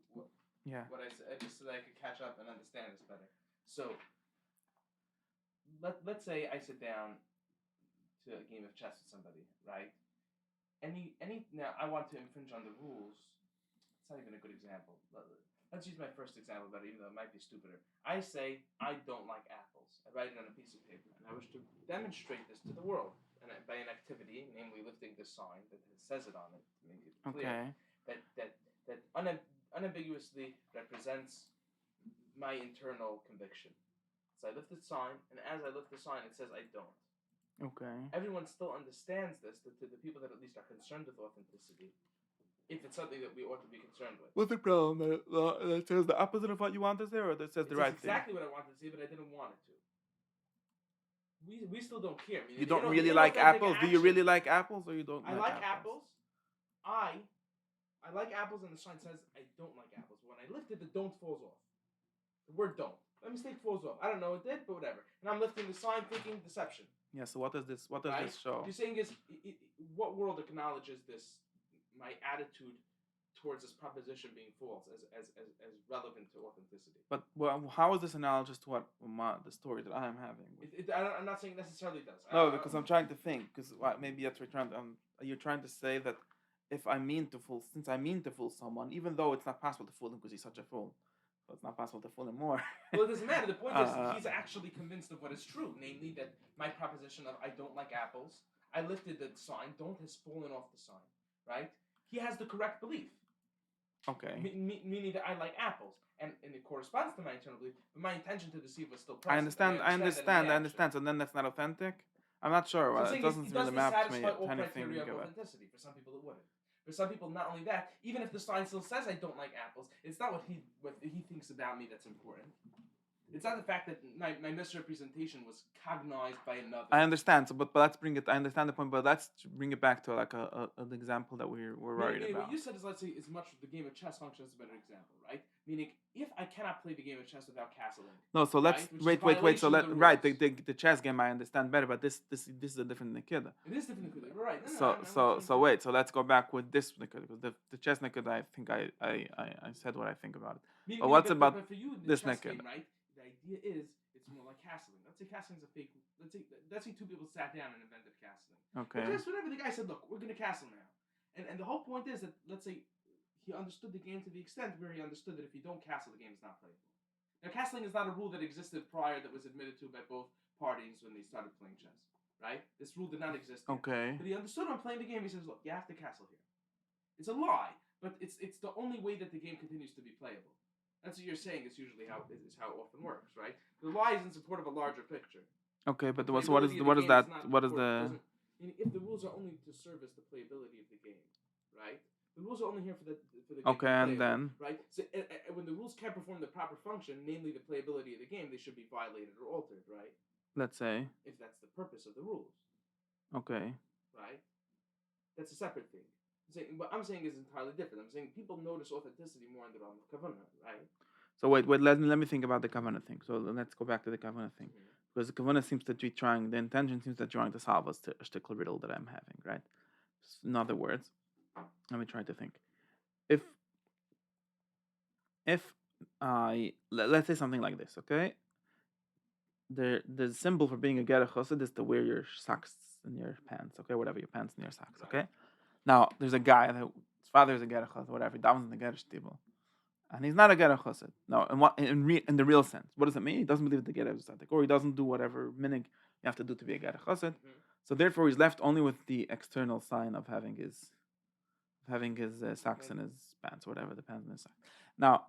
what I said, just so that I could catch up and understand this better. So let's say I sit down to a game of chess with somebody, right? Now I want to infringe on the rules. It's not even a good example. Let's use my first example better, even though it might be stupider. I say I don't like apples. I write it on a piece of paper, and I wish to demonstrate this to the world. by an activity, namely lifting the sign that says it on it, to make it clear, Okay. that unambiguously represents my internal conviction. So I lift the sign, and as I lift the sign, it says I don't. Okay. Everyone still understands this, to the people that at least are concerned with authenticity, if it's something that we ought to be concerned with. What's the problem? That says the opposite of what you want to say, or that says It the says right exactly what I wanted to say, but I didn't want it to. We still don't care. thing? You don't really like apples? Do you really like apples, or you don't I like like apples? I like apples, and the sign says I don't like apples. When I lift it, the don't falls off. The word don't. That mistake falls off. I don't know it did, but whatever. And I'm lifting the sign thinking deception. Yeah, so what does this show? You're saying is, what world acknowledges this, my attitude towards this proposition being false as relevant to authenticity? But how is this analogous to what the story that I'm having? I'm not saying it necessarily does. No, because I'm trying to think. Because maybe that's what you're trying to say that if since I mean to fool someone, even though it's not possible to fool him because he's such a fool, so it's not possible to fool him more. Well, it doesn't matter. The point is, he's actually convinced of what is true, namely that my proposition of I don't like apples, I lifted the sign, don't has fallen off the sign, right? He has the correct belief. Okay. Meaning that I like apples, and it corresponds to my internal belief, but my intention to deceive was still I present. understand. So then that's not authentic. I'm not sure. So It doesn't really map to me. satisfy all criteria of authenticity. For some people, it wouldn't. For some people, not only that, even if the sign still says I don't like apples, it's not what he thinks about me that's important. It's not the fact that my misrepresentation was cognized by another. I understand. So, but let's bring it. I understand the point, but let's bring it back to like an example that we're worried about. What you said is, let's say, as much the game of chess functions as a better example, right? Meaning, if I cannot play the game of chess without castling. No, so let's wait. So the chess game I understand better, but this is a different Nikida. It is different Nikida, right? So wait. So let's go back with this Nikida, because the chess Nikida, I think I said what I think about it. But what's about for you, this Nikida, Nikida? right? The idea is it's more like castling. Let's say castling's a fake. Let's say two people sat down and invented castling. Okay. Just whatever, the guy said, look, we're gonna castle now, and the whole point is that, let's say, he understood the game to the extent where he understood that if you don't castle, the game is not playable. Now, castling is not a rule that existed prior that was admitted to by both parties when they started playing chess, right? This rule did not exist yet. Okay. But he understood when playing the game. He says, look, you have to castle here. It's a lie, but it's the only way that the game continues to be playable. That's what you're saying. Is usually how it often works, right? The lie is in support of a larger picture. Okay, but what is that? What is the? If the rules are only to service the playability of the game, right? The rules are only here for the game. Okay, and then right. So when the rules can't perform the proper function, namely the playability of the game, they should be violated or altered, right? Let's say. If that's the purpose of the rules. Okay. Right. That's a separate thing. What I'm saying is entirely different. I'm saying people notice authenticity more in the realm of kavanah, right? So wait. Let me think about the kavanah thing. So let's go back to the kavanah thing, because the kavanah seems to be the intention seems to be trying to solve a shtickle riddle that I'm having, right? In other words, let me try to think. If let's say something like this, okay? The symbol for being a gerech chassid is to wear your socks in your pants, okay? Whatever, your pants in your socks, okay? Now, there's a guy that his father is a gerech chassid, whatever. He davens in the gerech shtibel, and he's not a gerech chassid. No, in the real sense, what does it mean? He doesn't believe the gerech is tzaddik, or he doesn't do whatever minig you have to do to be a gerech chassid. So therefore, he's left only with the external sign of having his socks in his pants, whatever the pants in his socks. Now,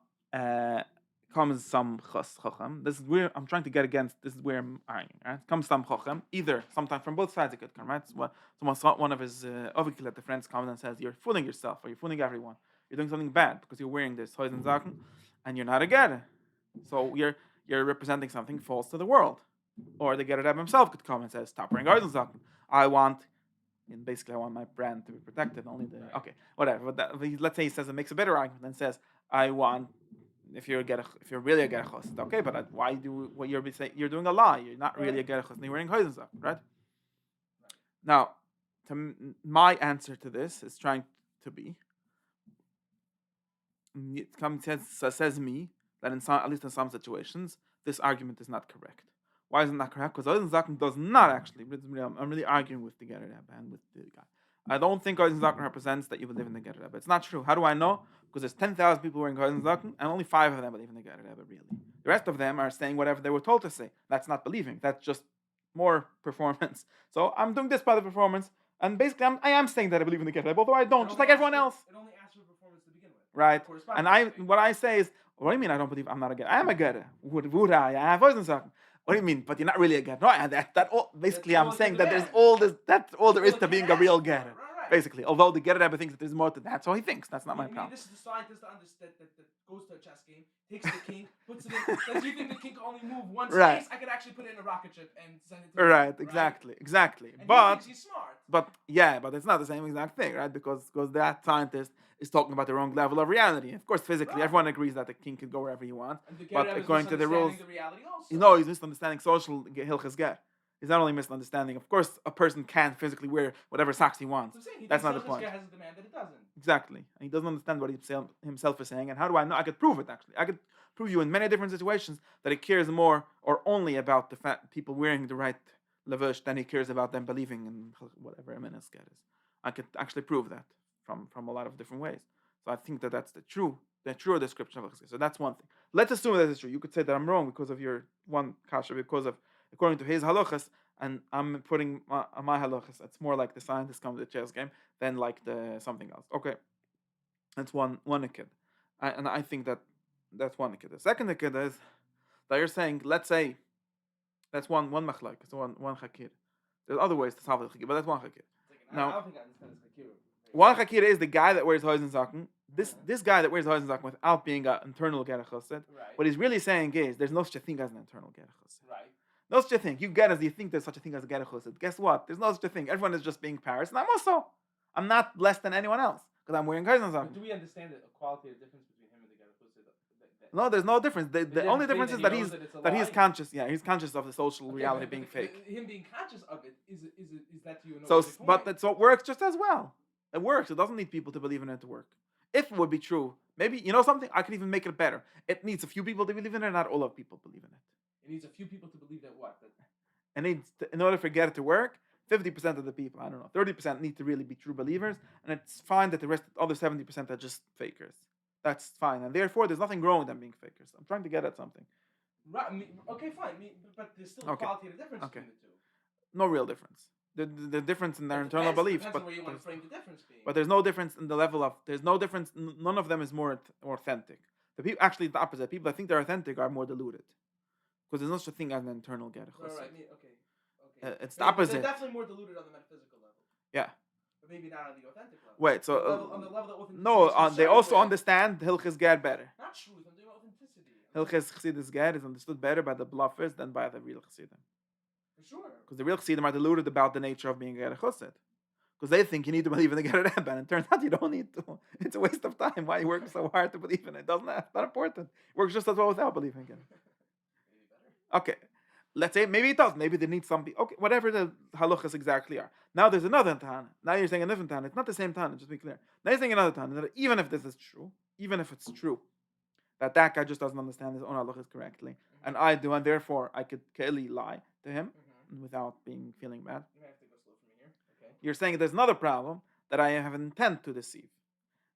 comes some chacham. This is where I'm trying to get against. This is where I'm arguing. Right? Comes some chacham. Either sometimes from both sides it could come. Right? So one of his ovikilat, the friends, comes and says, "You're fooling yourself, or you're fooling everyone. You're doing something bad because you're wearing this hoizenzaken, and you're not a ger. So you're representing something false to the world." Or the ger Rebbe himself could come and say, "Stop wearing hoizenzaken. I want my brand to be protected. Only the okay, whatever." But let's say he says it makes a better argument and says, "I want." If you're really a gerech chassid, okay, but why do what you're saying? You're doing a lie. You're not really a gerech chassid. You're wearing hoizenzaken, right? Now, my answer to this is trying to be. It says me that at least in some situations, this argument is not correct. Why is it not correct? Because hoizenzaken does not actually. I'm really arguing with the ger Rebbe and with the guy. I don't think hoizenzaken represents that you believe in the ger Rebbe. It's not true. How do I know? Because there's 10,000 people wearing hoizenzaken, and only 5 of them believe in the ger Rebbe, really. The rest of them are saying whatever they were told to say. That's not believing. That's just more performance. So I'm doing this part of the performance, and basically I am saying that I believe in the Gereb, although I don't, just like everyone else. It only asks for performance to begin with. Right? And Correspondingly. what I say is, what do you mean I don't believe I'm not a Gereb? I am a Gereb. Would I have What do you mean? But you're not really a Gereb. No, that all, basically That's I'm all saying you that can there's demand. all this, that's all there That's is all to you being can a real ask for. Gereb. Right. Basically, although the Gereb thinks that there's more to that, so he thinks that's not my problem. This is the scientist that goes to a chess game, takes the king, puts it in. Says, you think the king can only move one Right. space? I could actually put it in a rocket ship and send it to Right, the exactly. And But he thinks he's smart. but it's not the same exact thing, right? Because that scientist is talking about the wrong level of reality. Of course, physically, Right. everyone agrees that the king can go wherever he wants. And the But Gereb is according to the rules, misunderstanding the reality also. he's misunderstanding social hilchas ger. He's not only misunderstanding. Of course, a person can physically wear whatever socks he wants. So he That's thinks not the point. has a demand that it doesn't. Exactly. And he doesn't understand what he himself is saying. And how do I know? I could prove it, actually. I could prove you in many different situations that he cares more or only about the people wearing the right lavush than he cares about them believing in whatever Emenes is. I could actually prove that from a lot of different ways. So I think that that's the true description of Chizkiah. So that's one thing. Let's assume that it's true. You could say that I'm wrong because of your one kasha, because of according to his halachas, and I'm putting my halachas. It's more like the scientist comes to the chess game than like the something else. Okay, that's one akid, and I think that's one akid. The second akid is that you're saying, let's say, that's one machlaik, it's one hakir. There's other ways to solve the hakir, but that's one hakir. Now, I don't think I understand this hakir. one hakir is the guy that wears hoizenzaken. This guy that wears hoizenzaken without being an internal gerachosed. Right. What he's really saying is there's no such a thing as an internal gerachosed. Right. No such a thing. You get as you think there's such a thing as a gerachosed. Guess what? There's no such a thing. Everyone is just being Paris, and I'm not less than anyone else because I'm wearing hoizenzaken. Do we understand a qualitative difference between him and the gerachosed? No, there's no difference. The only difference is that he's conscious. Yeah, he's conscious of the social reality being fake. Him being conscious of it is that you know. So it works just as well. It works. It doesn't need people to believe in it to work. If it would be true, maybe something. I could even make it better. It needs a few people to believe in it. Not all of people believe in it. It needs a few people to believe that what? In order for it to work, 50% of the people, I don't know, 30% need to really be true believers, and it's fine that the other 70% are just fakers. That's fine, and therefore there's nothing wrong with them being fakers. I'm trying to get at something. Right. Okay, fine. But there's still a qualitative difference between the two. No real difference. The difference in their internal beliefs, but where you want to frame the difference being. But there's no difference in the level of. There's no difference. None of them is more authentic. The people actually the opposite. People that think they're authentic are more deluded, because there's no such thing as an internal gerech. Right. Okay. It's the opposite. They're definitely more deluded on the metaphysical level. Yeah. But maybe not on the authentic level. Wait. So on the level that they also understand Hilchis Ger better. Not truth. I'm doing authenticity. Hilchis Chassidus Ger is understood better by the bluffers than by the real Chassidim. For sure. Because the real Chassidim are deluded about the nature of being a Ger Chassid. Because they think you need to believe in the Ger Rebbe, and it turns out you don't need to. It's a waste of time. Why you work so hard to believe in it? It's not important. It works just as well without believing in it. Okay. Let's say maybe it does. Maybe they need some. Okay, whatever the halachas exactly are. Now there's another Tana. Now you're saying a different Tana. It's not the same Tana. Just be clear. Now you're saying another Tana. That even if this is true, even if it's true, that guy just doesn't understand his own halachas correctly, and I do, and therefore I could clearly lie to him without feeling bad. You have to go slow from here. Okay. You're saying there's another problem that I have an intent to deceive,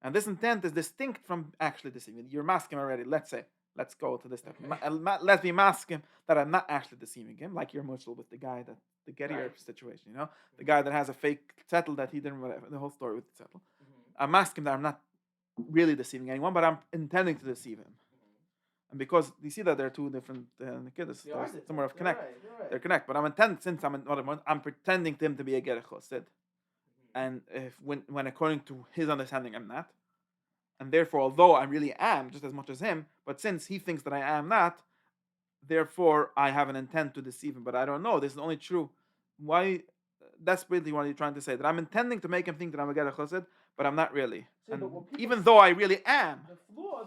and this intent is distinct from actually deceiving. You're masking already. Let's go to this step. Okay. Let's be masking that I'm not actually deceiving him, like you're mutual with the guy that the Gettier situation, the guy that has a fake settle that he didn't, whatever, the whole story with the settle. I'm masking that I'm not really deceiving anyone, but I'm intending to deceive him. And because you see that there are two different kiddos, somewhere of connect. Right. They're connect, but I'm pretending to him to be a Gerech Chosid. And when according to his understanding, I'm not. And therefore, although I really am just as much as him, but since he thinks that I am not, therefore I have an intent to deceive him. But I don't know. This is only true. Why? That's really what you're trying to say. That I'm intending to make him think that I'm a Gerech Chosid, but I'm not really. And even though I really am, the flaw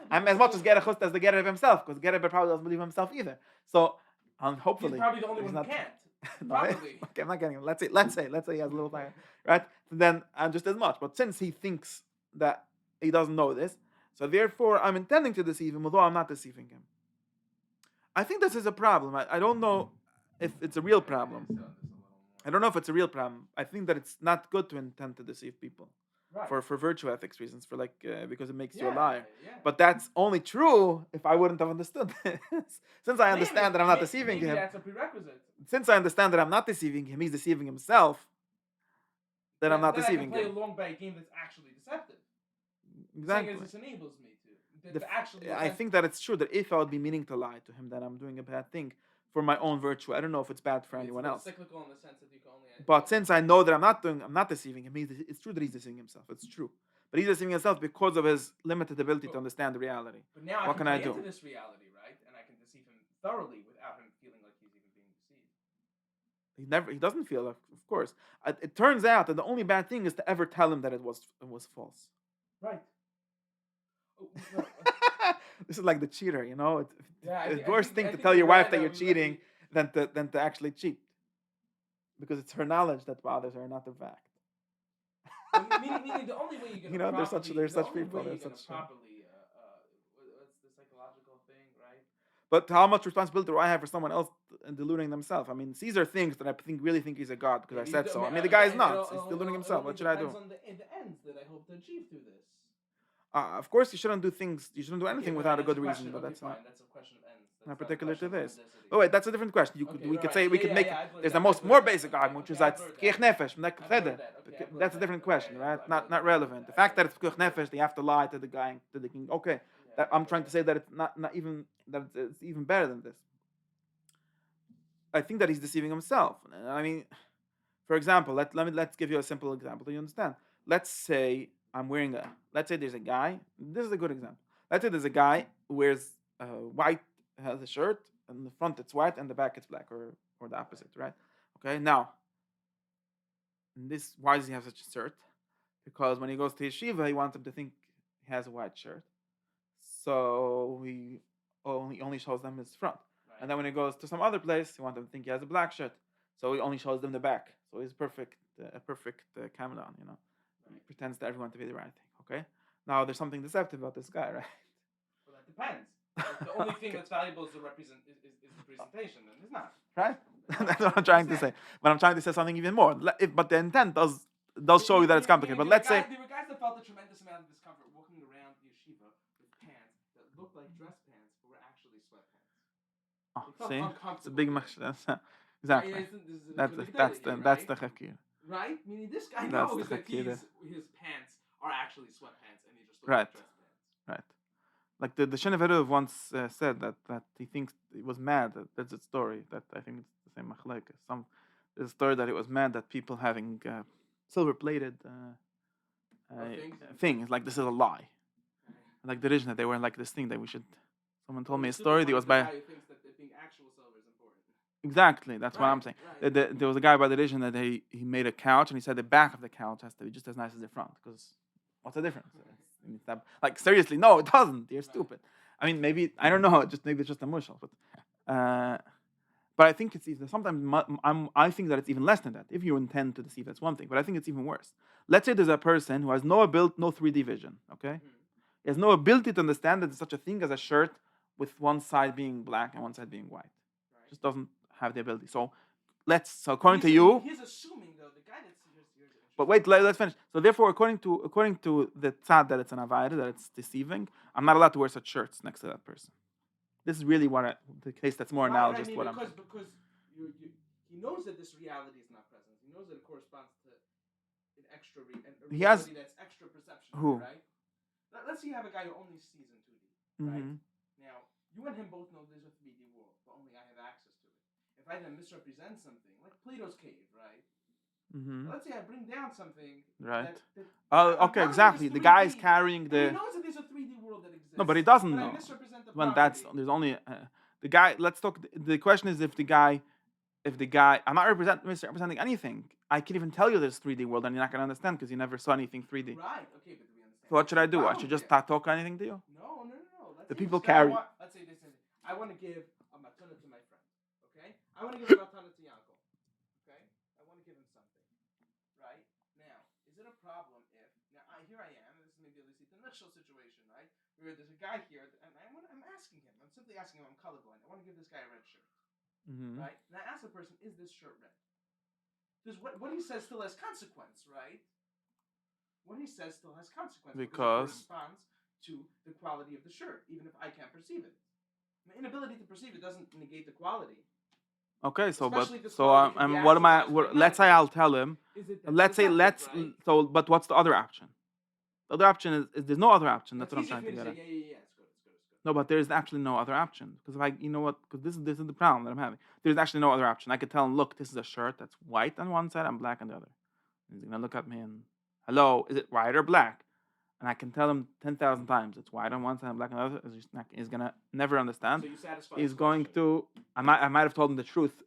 I'm as much as Gerech Chosid as the Gerech himself, because Gerech probably doesn't believe himself either. So hopefully, he's probably the only one who can't. Probably. Okay, I'm not getting it. Let's say he has a little time, right? Then I'm just as much. But since he thinks that he doesn't know this, so therefore I'm intending to deceive him, although I'm not deceiving him. I think this is a problem. I don't know if it's a real problem. I don't know if it's a real problem. I think that it's not good to intend to deceive people. Right. for virtue ethics reasons, for because it makes you a Yeah. liar. Yeah. But that's only true if I wouldn't have understood this. Since I understand that I'm not deceiving maybe him, that's a prerequisite. since I understand that I'm not deceiving him, he's deceiving himself, then I'm not Then I can deceiving play him. along by a game that's actually deceptive. Exactly. Saying as this enables me to actually. I think that it's true that if I would be meaning to lie to him, then I'm doing a bad thing for my own virtue. I don't know if it's bad for anyone else. Cyclical in the sense that you can only. But since I know that I'm not deceiving him, it's true that he's deceiving himself. It's true. But he's deceiving himself because of his limited ability to understand the reality. But now what can I do? Into this reality, right? And I can deceive him thoroughly without him feeling like he's even being deceived. He doesn't feel, of course. It turns out that the only bad thing is to ever tell him that it was false. Right. This is like the cheater, It's the worst thing to tell you're your wife right, that you're we cheating than to actually cheat, because it's her knowledge that bothers her, not the fact. Meaning the only way you can there's such people. What's There's such the psychological thing, right? But how much responsibility do I have for someone else deluding themselves? I mean, these are things that I really think he's a god because I said so. I mean, the guy is nuts. He's deluding himself. What should I do? It depends on the ends that I hope to achieve through this. Of course, you shouldn't do things. You shouldn't do anything without a good reason. But that's not. That's a question of ends. Not particular to this. Oh wait, that's a different question. We could make. There's the more basic argument, which is that pekuach nefesh. That's a different question, right? Not relevant. The fact that it's pekuach nefesh, they have to lie to the guy, to the king. Okay, I'm trying to say that it's not even that it's even better than this. I think that he's deceiving himself. I mean, for example, let's give you a simple example so you understand. Let's say let's say there's a guy. This is a good example. Let's say there's a guy who wears white, has a shirt, and the front it's white and the back it's black, or the opposite, right? Okay, now, why does he have such a shirt? Because when he goes to yeshiva, he wants them to think he has a white shirt. So he only shows them his front. Right. And then when he goes to some other place, he wants them to think he has a black shirt. So he only shows them the back. So he's a perfect chameleon, Right. He pretends to everyone to be the right thing, okay? Now, there's something deceptive about this guy, right? Well, that depends. The only thing that's valuable is the presentation, and it's not. Right? That's what I'm trying to say. But I'm trying to say something even more. But the intent does show you that it's complicated. But let's say there were guys that felt a tremendous amount of discomfort walking around yeshiva with pants that looked like dress pants but were actually sweatpants. See, it's a big exactly. That's the hakir. Right? Meaning this guy knows that his pants are actually sweatpants and he just looks like dress pants. Right. Like the Shene Veruv once said that he thinks he was mad. That's a story that I think it's the same machlekes. There's a story that it was mad that people having silver-plated things. Like, this is a lie. Like the Rishna, they were like this thing that we should. Someone told me a story. There was by. Who thinks that being actual silver is important. Exactly, that's what I'm saying. Right. There was a guy by the Rishna that he made a couch, and he said the back of the couch has to be just as nice as the front. Because what's the difference? Like, seriously, no, it doesn't. You're stupid. I mean, maybe I don't know. Maybe it's just a mushal, but I think it's even sometimes I think that it's even less than that. If you intend to deceive, that's one thing. But I think it's even worse. Let's say there's a person who has no 3D vision. Okay, he has no ability to understand that there's such a thing as a shirt with one side being black and one side being white. Right. Just doesn't have the ability. So according to you, he's assuming though the guy that's but wait, let's finish. So therefore, according to the tzad that it's an avayda, that it's deceiving, I'm not allowed to wear such shirts next to that person. This is really the case that's more analogous to what I'm saying. Because he knows that this reality is not present. He knows that it corresponds to an extra reality that's extra perception. Who? Right? Let's say you have a guy who only sees in 2D. Right? Now, you and him both know there's a 3D world, but only I have access to it. If I then misrepresent something, like Plato's cave, right? Let's say I bring down something. Right. Okay, exactly. The guy is carrying the. He knows that there's a 3D world that exists. No, but he doesn't know. I misrepresent the when there's only the guy. Let's talk. The question is if the guy. I'm not misrepresenting anything. I can even tell you there's 3D world, and you're not gonna understand because you never saw anything 3D. Right. Okay, but we understand. So what should I do? I should just not talk anything to you? No. The people carry. Let's say this. I want to give a matana to my friend. Okay. I want to give a matana to Yanko. Okay. I want to give him something. Right? Now, is it a problem if here I am, and this is maybe at least an initial situation, right? Where there's a guy here, and I'm asking him. I'm simply asking him. I'm colorblind. I want to give this guy a red shirt. Right? And I ask the person, is this shirt red? Because what he says still has consequence, right? what he says still has consequences Because- it corresponds to the quality of the shirt, even if I can't perceive it. The inability to perceive it doesn't negate the quality. Okay, so but Especially if this so quality can be and what am I? exercised Let's say pragmatically. I'll tell him. Is it Let's say deceptive, right? so. But what's the other option? The other option is there's no other option. That's It's what I'm easy for trying me to to get say, at. yeah, it's good, it's good, it's good. No, but there's actually no other option because if I, because this is the problem that I'm having. There's actually no other option. I could tell him, look, this is a shirt that's white on one side and black on the other. And he's gonna look at me and, hello, is it white or black? And I can tell him 10,000 times it's white on one side and black on the other. He's gonna never understand. So you satisfy He's his going question. to. I might have told him the truth,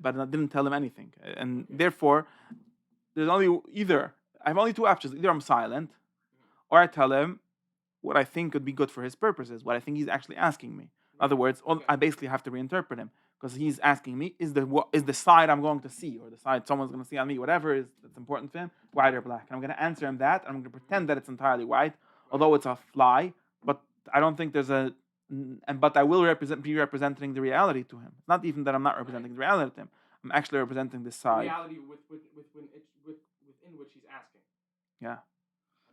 but I didn't tell him anything. And therefore, there's only either I have only two options. Either I'm silent, or I tell him what I think would be good for his purposes, what I think he's actually asking me. In other words, I basically have to reinterpret him because he's asking me, is the side I'm going to see or the side someone's going to see on me, whatever is that's important for him, white or black. And I'm going to answer him that, and I'm going to pretend that it's entirely white, although it's a fly, but I don't think there's but I will be representing the reality to him. It's not even that I'm not representing the reality to him. I'm actually representing this side. Reality within which he's asking. Yeah.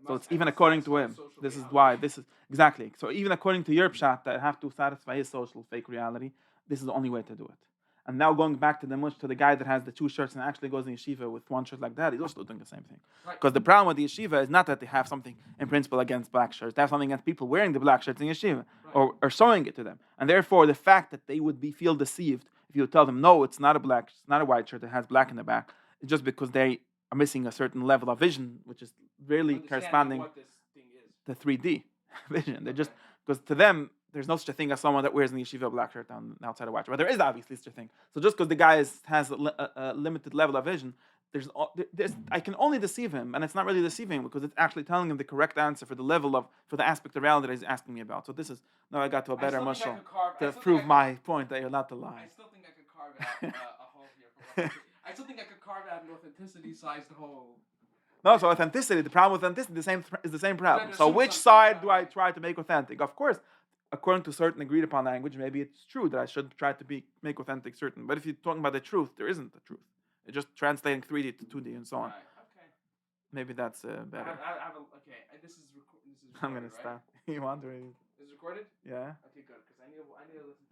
So it's even according to him. This is why. This is exactly. So even according to your pshat, that I have to satisfy his social fake reality. This is the only way to do it. And now going back to the guy that has the two shirts and actually goes in yeshiva with one shirt like that, he's also doing the same thing. Because the problem with the yeshiva is not that they have something in principle against black shirts. They have something against people wearing the black shirts in yeshiva or showing it to them. And therefore, the fact that they would feel deceived if you tell them, no, it's not a white shirt that has black in the back, it's just because they are missing a certain level of vision, which is really corresponding what this thing is. to 3D vision. They're just because to them there's no such a thing as someone that wears an yeshiva a black shirt outside a white shirt. But there is obviously such a thing. So just because the guy has a limited level of vision, I can only deceive him, and it's not really deceiving because it's actually telling him the correct answer for the aspect of reality that he's asking me about. So this is now I got to a better mushal to prove my point that you're not to lie. I still think I could carve out a hole here. I still think I could carve out an authenticity-sized hole. No, so authenticity. The problem with authenticity is the same problem. So which side do I try to make authentic? Of course, according to certain agreed upon language, maybe it's true that I should try to make authentic certain. But if you're talking about the truth, there isn't the truth. It's just translating 3D to 2D and so on. Right. Okay. Maybe that's better. Okay. This is recorded. I'm gonna stop. You want to? Is it recorded? Yeah. Okay, good. Because I need to listen.